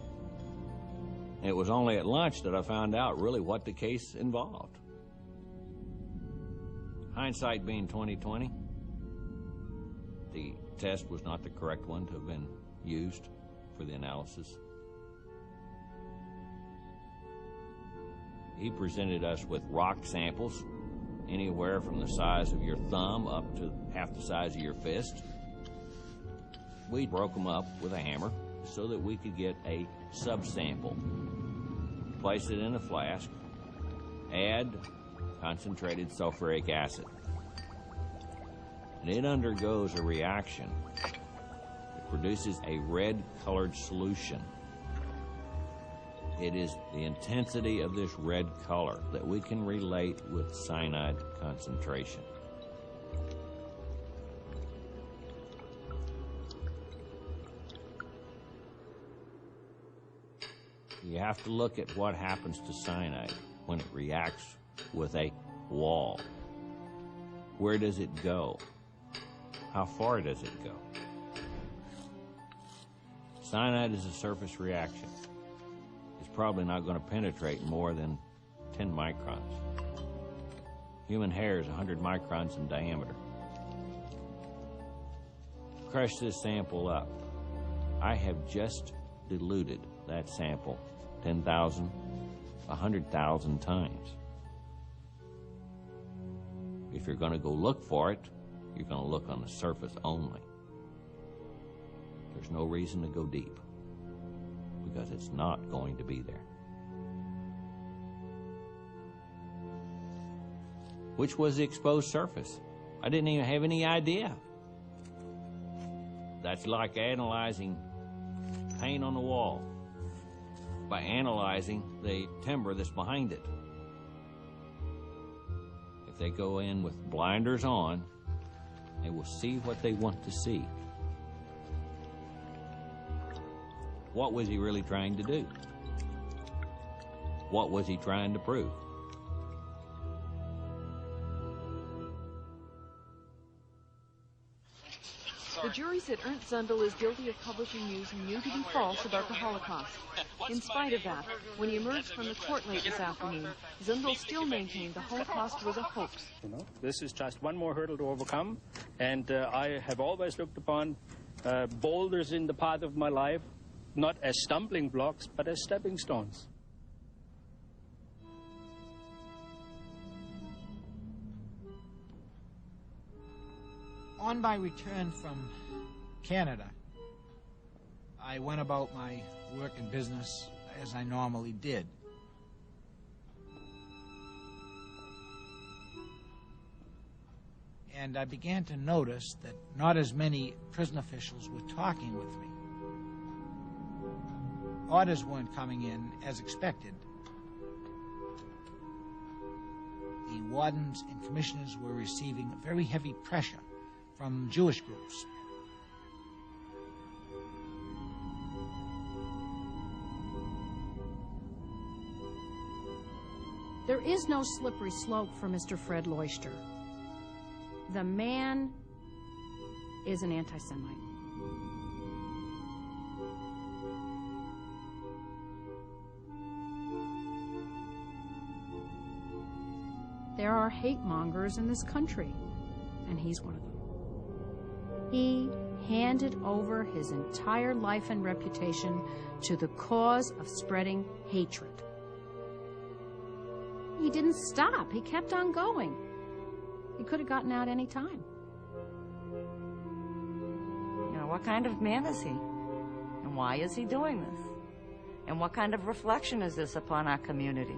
It was only at lunch that I found out really what the case involved. Hindsight being 20/20, the test was not the correct one to have been used for the analysis. He presented us with rock samples, anywhere from the size of your thumb up to half the size of your fist. We broke them up with a hammer so that we could get a subsample. Place it in a flask, add concentrated sulfuric acid. And it undergoes a reaction. It produces a red-colored solution. It is the intensity of this red color that we can relate with cyanide concentration. You have to look at what happens to cyanide when it reacts with a wall. Where does it go? How far does it go? Cyanide is a surface reaction. It's probably not going to penetrate more than 10 microns. Human hair is 100 microns in diameter. Crush this sample up. I have just diluted that sample 10,000, 100,000 times. If you're going to go look for it, you're going to look on the surface only. There's no reason to go deep, because it's not going to be there. Which was the exposed surface? I didn't even have any idea. That's like analyzing paint on the wall by analyzing the timber that's behind it. If they go in with blinders on, they will see what they want to see. What was he really trying to do? What was he trying to prove? The jury said Ernst Zundel is guilty of publishing news he knew to be false about the Holocaust. In spite of that, when he emerged from the court late this afternoon, Zundel still maintained the Holocaust was a hoax. This is just one more hurdle to overcome, and I have always looked upon boulders in the path of my life not as stumbling blocks, but as stepping stones. On my return from Canada, I went about my work and business as I normally did. And I began to notice that not as many prison officials were talking with me. Orders weren't coming in as expected. The wardens and commissioners were receiving very heavy pressure from Jewish groups. There is no slippery slope for Mr. Fred Leuchter. The man is an anti-Semite. there are hate mongers in this country, and he's one of them. He handed over his entire life and reputation to the cause of spreading hatred. He didn't stop. He kept on going. He could have gotten out any time. You know, what kind of man is he? And why is he doing this? And what kind of reflection is this upon our community?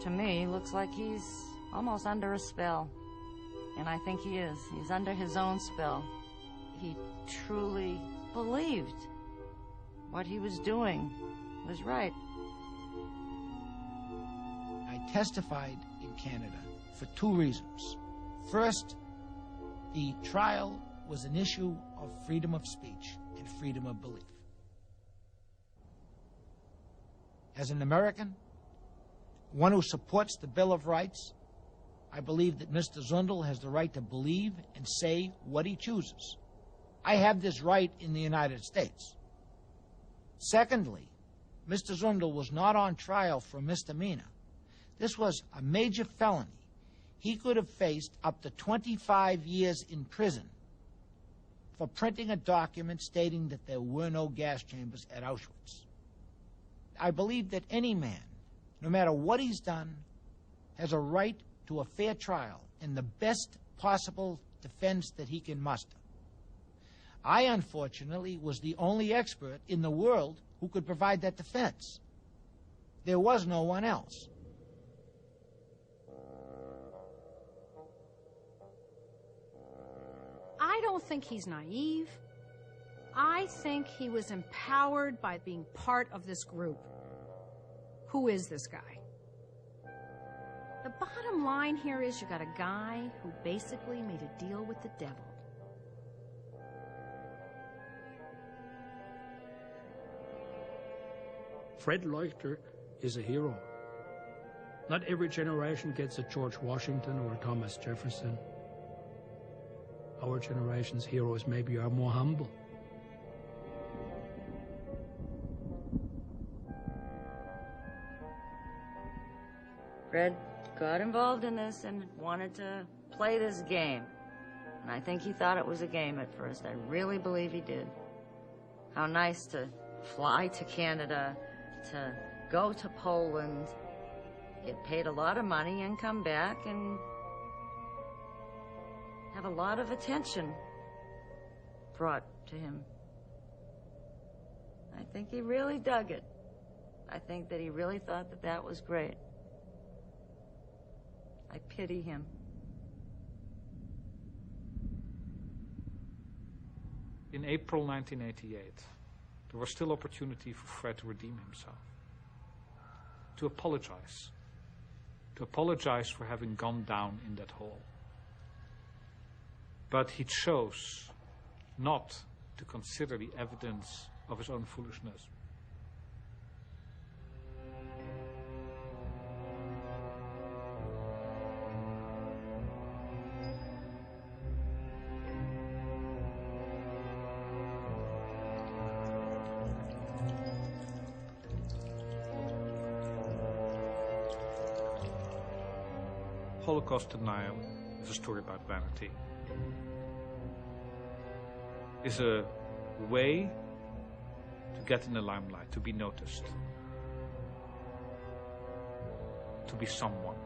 To me, looks like he's almost under a spell. And I think he is. He's under his own spell. He truly believed what he was doing was right. I testified in Canada for two reasons. First, the trial was an issue of freedom of speech and freedom of belief. As an American, one who supports the Bill of Rights, I believe that Mr. Zundel has the right to believe and say what he chooses. I have this right in the United States. Secondly, Mr. Zundel was not on trial for misdemeanor. This was a major felony. He could have faced up to 25 years in prison for printing a document stating that there were no gas chambers at Auschwitz. I believe that any man, no matter what he's done, has a right to a fair trial and the best possible defense that he can muster. I, unfortunately, was the only expert in the world who could provide that defense. There was no one else. I don't think he's naive. I think he was empowered by being part of this group. Who is this guy? The bottom line here is you got a guy who basically made a deal with the devil. Fred Leuchter is a hero. Not every generation gets a George Washington or a Thomas Jefferson. Our generation's heroes maybe are more humble. Fred got involved in this and wanted to play this game. And I think he thought it was a game at first. I really believe he did. How nice to fly to Canada, to go to Poland, get paid a lot of money and come back and have a lot of attention brought to him. I think he really dug it. I think that he really thought that that was great. I pity him. In April 1988, there was still opportunity for Fred to redeem himself. To apologize. To apologize for having gone down in that hole. But he chose not to consider the evidence of his own foolishness. Holocaust denial is a story about vanity. Is a way to get in the limelight, to be noticed, to be someone,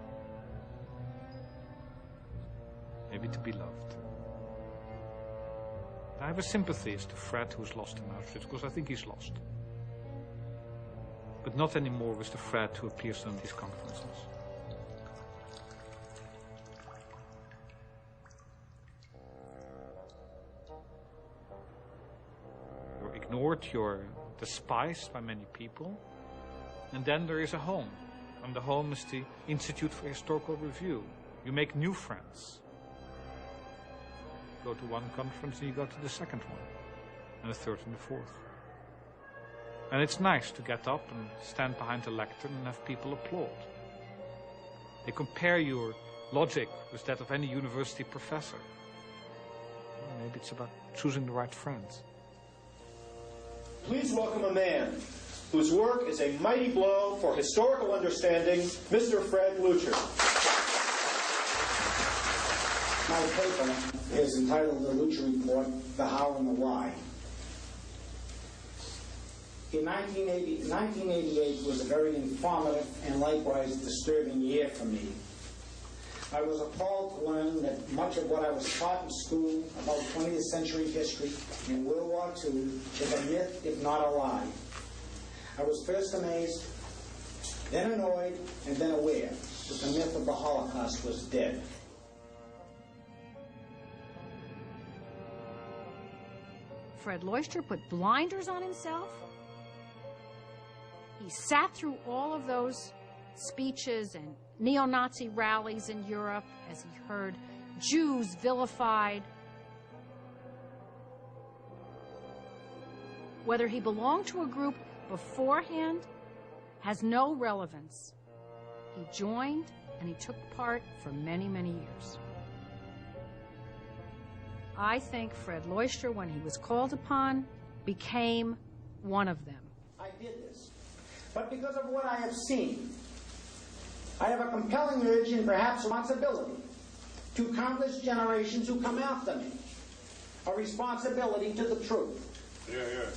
maybe to be loved. I have a sympathy as to Fred, who is lost in Auschwitz, because I think he's lost. But not anymore with the Fred who appears on these conferences. Ignored, you're despised by many people. And then there is a home. And the home is the Institute for Historical Review. You make new friends. You go to one conference and you go to the second one. And the third and the fourth. And it's nice to get up and stand behind the lectern and have people applaud. They compare your logic with that of any university professor. Well, maybe it's about choosing the right friends. Please welcome a man whose work is a mighty blow for historical understanding, Mr. Fred Leuchter. My paper is entitled The Leuchter Report, The How and the Why. In 1988 was a very informative and likewise disturbing year for me. I was appalled to learn that much of what I was taught in school about 20th century history and World War II is a myth, if not a lie. I was first amazed, then annoyed, and then aware that the myth of the Holocaust was dead. Fred Leuchter put blinders on himself. He sat through all of those speeches and neo-Nazi rallies in Europe as he heard Jews vilified. Whether he belonged to a group beforehand has no relevance. He joined and he took part for many, many years. I think Fred Leuchter, when he was called upon, became one of them. I did this, but because of what I have seen, I have a compelling urge and perhaps responsibility to countless generations who come after me. A responsibility to the truth. Yeah, yeah.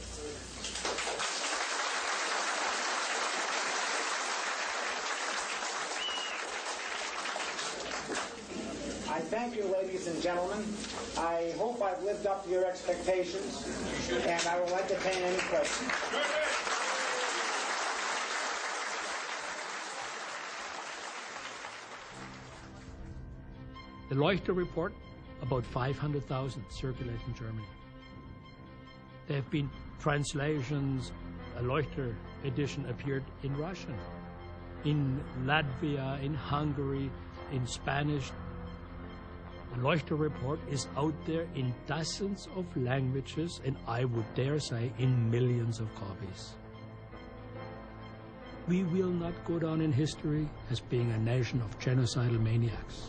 I thank you, ladies and gentlemen. I hope I've lived up to your expectations, and I will entertain any questions. The Leuchter report, about 500,000 circulate in Germany. There have been translations. A Leuchter edition appeared in Russian, in Latvia, in Hungary, in Spanish. The Leuchter report is out there in dozens of languages, and I would dare say in millions of copies. We will not go down in history as being a nation of genocidal maniacs.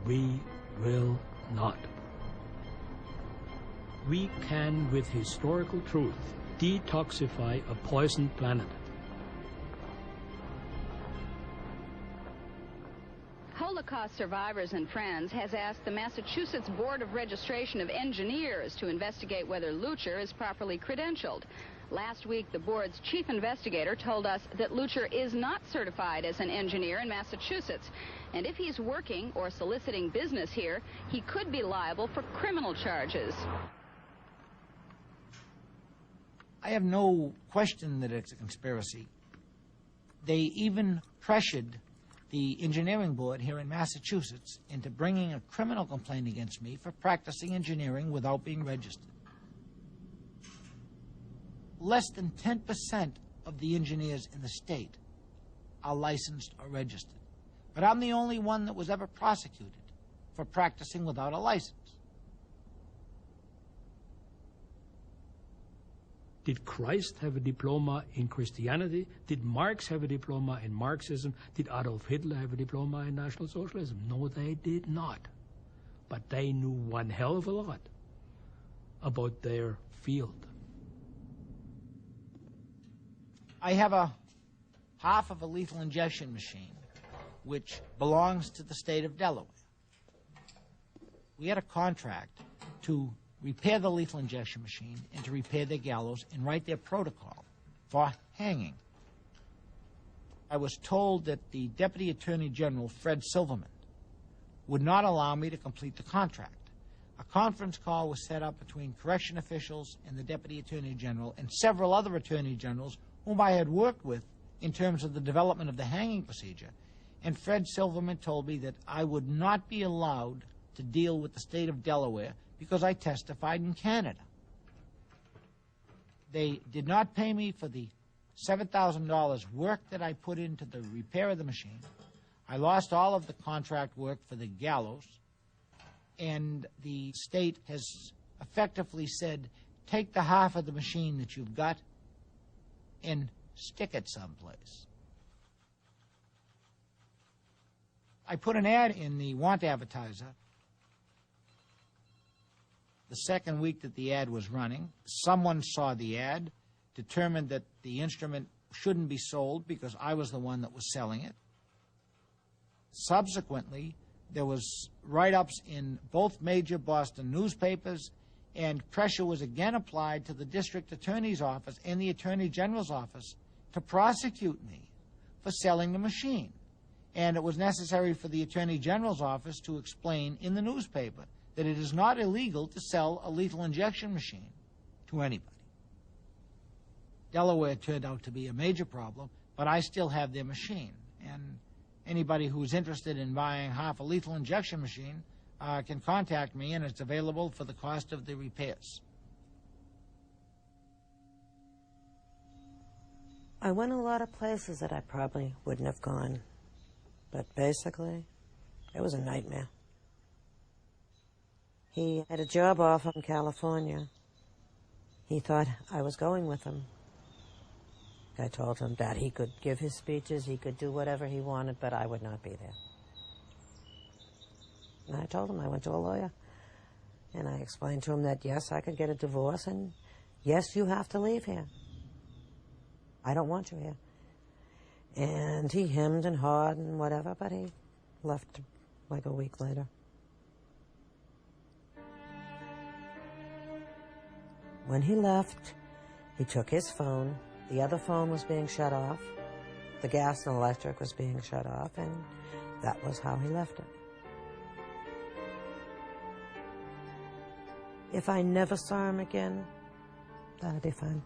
We will not. We can, with historical truth, detoxify a poisoned planet. Holocaust Survivors and Friends has asked the Massachusetts Board of Registration of Engineers to investigate whether Leuchter is properly credentialed. Last week, the board's chief investigator told us that Leuchter is not certified as an engineer in Massachusetts. And if he's working or soliciting business here, he could be liable for criminal charges. I have no question that it's a conspiracy. They even pressured the engineering board here in Massachusetts into bringing a criminal complaint against me for practicing engineering without being registered. Less than 10% of the engineers in the state are licensed or registered. But I'm the only one that was ever prosecuted for practicing without a license. Did Christ have a diploma in Christianity? Did Marx have a diploma in Marxism? Did Adolf Hitler have a diploma in National Socialism? No, they did not. But they knew one hell of a lot about their field. I have a half of a lethal injection machine, which belongs to the state of Delaware. We had a contract to repair the lethal injection machine and to repair their gallows and write their protocol for hanging. I was told that the Deputy Attorney General, Fred Silverman, would not allow me to complete the contract. A conference call was set up between correction officials and the Deputy Attorney General and several other Attorney Generals whom I had worked with in terms of the development of the hanging procedure. And Fred Silverman told me that I would not be allowed to deal with the state of Delaware because I testified in Canada. They did not pay me for the $7,000 work that I put into the repair of the machine. I lost all of the contract work for the gallows, and the state has effectively said, take the half of the machine that you've got and stick it someplace. I put an ad in the Want Advertiser the second week that the ad was running. Someone saw the ad, determined that the instrument shouldn't be sold because I was the one that was selling it. Subsequently, there was write-ups in both major Boston newspapers, and pressure was again applied to the district attorney's office and the attorney general's office to prosecute me for selling the machine. And it was necessary for the attorney general's office to explain in the newspaper that it is not illegal to sell a lethal injection machine to anybody. Delaware turned out to be a major problem, but I still have their machine. And anybody who's interested in buying half a lethal injection machine can contact me, and it's available for the cost of the repairs. I went a lot of places that I probably wouldn't have gone, but basically, it was a nightmare. He had a job offer in California. He thought I was going with him. I told him that he could give his speeches, he could do whatever he wanted, but I would not be there. And I told him I went to a lawyer. And I explained to him that, yes, I could get a divorce, and yes, you have to leave here. I don't want you here. And he hemmed and hawed and whatever, but he left like a week later. When he left, he took his phone. The other phone was being shut off. The gas and electric was being shut off, and that was how he left it. If I never saw him again, that'd be fine.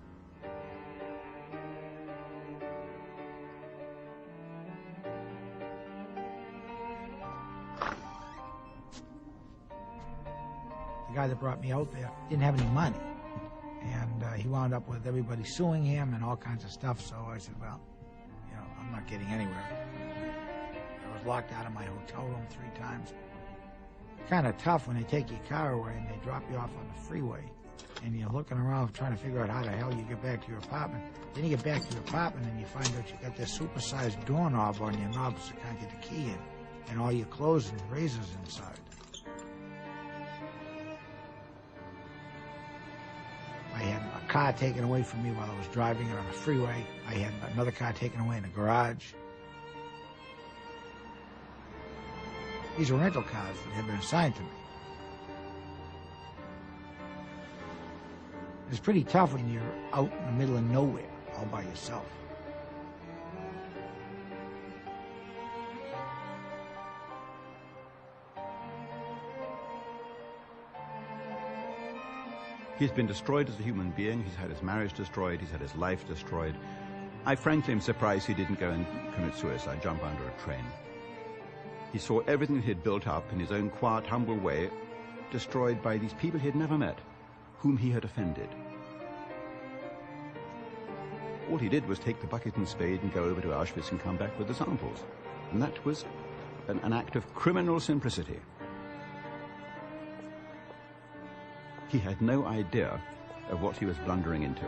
The guy that brought me out there didn't have any money. And he wound up with everybody suing him and all kinds of stuff. So I said, well, you know, I'm not getting anywhere. I was locked out of my hotel room 3 times. Kind of tough when they take your car away and they drop you off on the freeway. And you're looking around trying to figure out how the hell you get back to your apartment. Then you get back to your apartment and you find out you got this supersized doorknob on your knob so you can't get the key in. And all your clothes and razors inside. I had a car taken away from me while I was driving it on the freeway. I had another car taken away in the garage. These are rental cars that had been assigned to me. It's pretty tough when you're out in the middle of nowhere, all by yourself. He's been destroyed as a human being. He's had his marriage destroyed. He's had his life destroyed. I frankly am surprised he didn't go and commit suicide, jump under a train. He saw everything he had built up in his own quiet, humble way destroyed by these people he had never met, whom he had offended. All he did was take the bucket and spade and go over to Auschwitz and come back with the samples. And that was an act of criminal simplicity. He had no idea of what he was blundering into.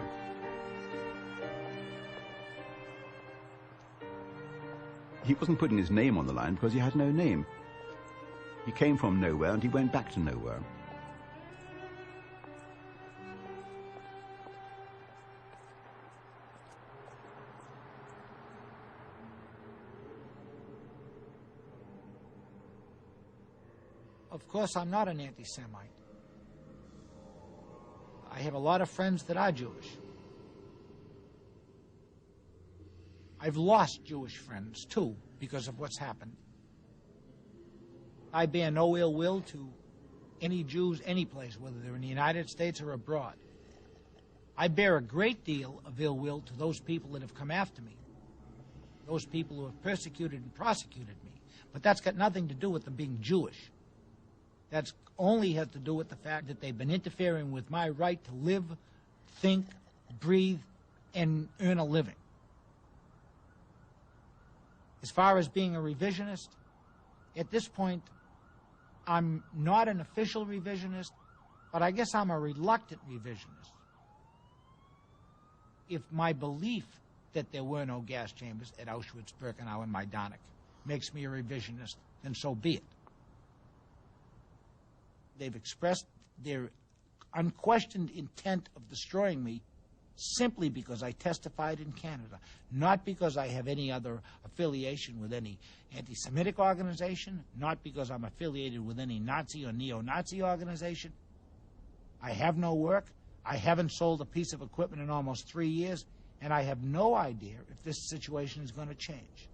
He wasn't putting his name on the line because he had no name. He came from nowhere and he went back to nowhere. Of course, I'm not an anti-Semite. I have a lot of friends that are Jewish. I've lost Jewish friends, too, because of what's happened. I bear no ill will to any Jews any place, whether they're in the United States or abroad. I bear a great deal of ill will to those people that have come after me, those people who have persecuted and prosecuted me. But that's got nothing to do with them being Jewish. That only has to do with the fact that they've been interfering with my right to live, think, breathe, and earn a living. As far as being a revisionist, at this point, I'm not an official revisionist, but I guess I'm a reluctant revisionist. If my belief that there were no gas chambers at Auschwitz, Birkenau, and Majdanek makes me a revisionist, then so be it. They've expressed their unquestioned intent of destroying me simply because I testified in Canada, not because I have any other affiliation with any anti-Semitic organization, not because I'm affiliated with any Nazi or neo-Nazi organization. I have no work. I haven't sold a piece of equipment in almost 3 years, and I have no idea if this situation is going to change.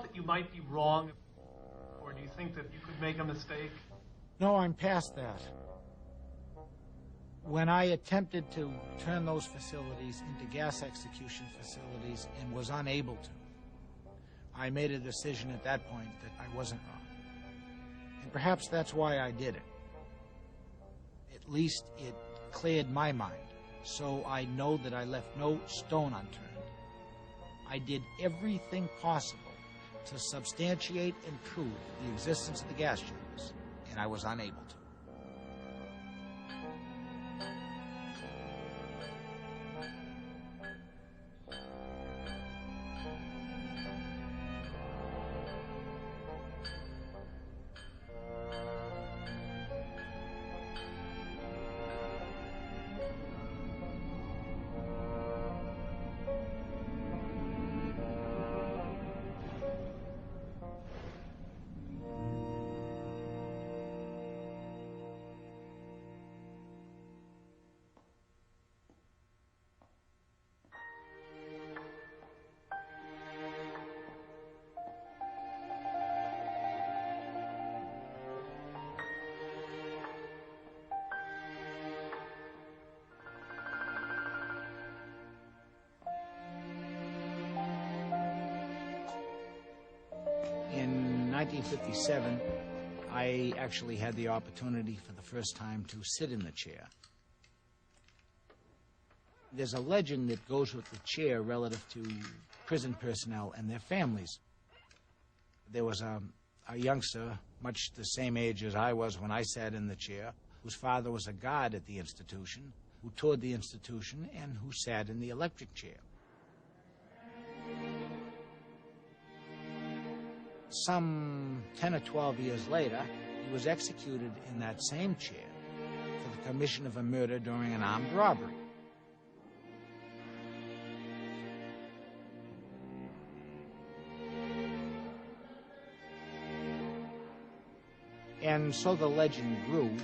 That you might be wrong, or do you think that you could make a mistake? No, I'm past that. When I attempted to turn those facilities into gas execution facilities and was unable to, I made a decision at that point that I wasn't wrong. And perhaps that's why I did it. At least it cleared my mind, so I know that I left no stone unturned. I did everything possible to substantiate and prove the existence of the gas chambers, and I was unable to. In 1957, I actually had the opportunity for the first time to sit in the chair. There's a legend that goes with the chair relative to prison personnel and their families. There was a youngster, much the same age as I was when I sat in the chair, whose father was a guard at the institution, who toured the institution, and who sat in the electric chair. Some 10 or 12 years later, he was executed in that same chair for the commission of a murder during an armed robbery. And so the legend grew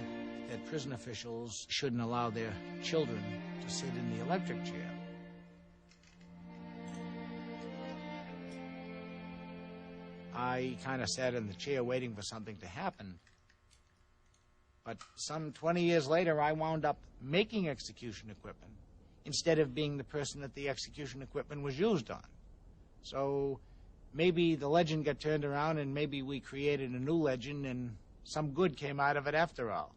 that prison officials shouldn't allow their children to sit in the electric chair. I kind of sat in the chair waiting for something to happen. But some 20 years later, I wound up making execution equipment instead of being the person that the execution equipment was used on. So maybe the legend got turned around and maybe we created a new legend and some good came out of it after all.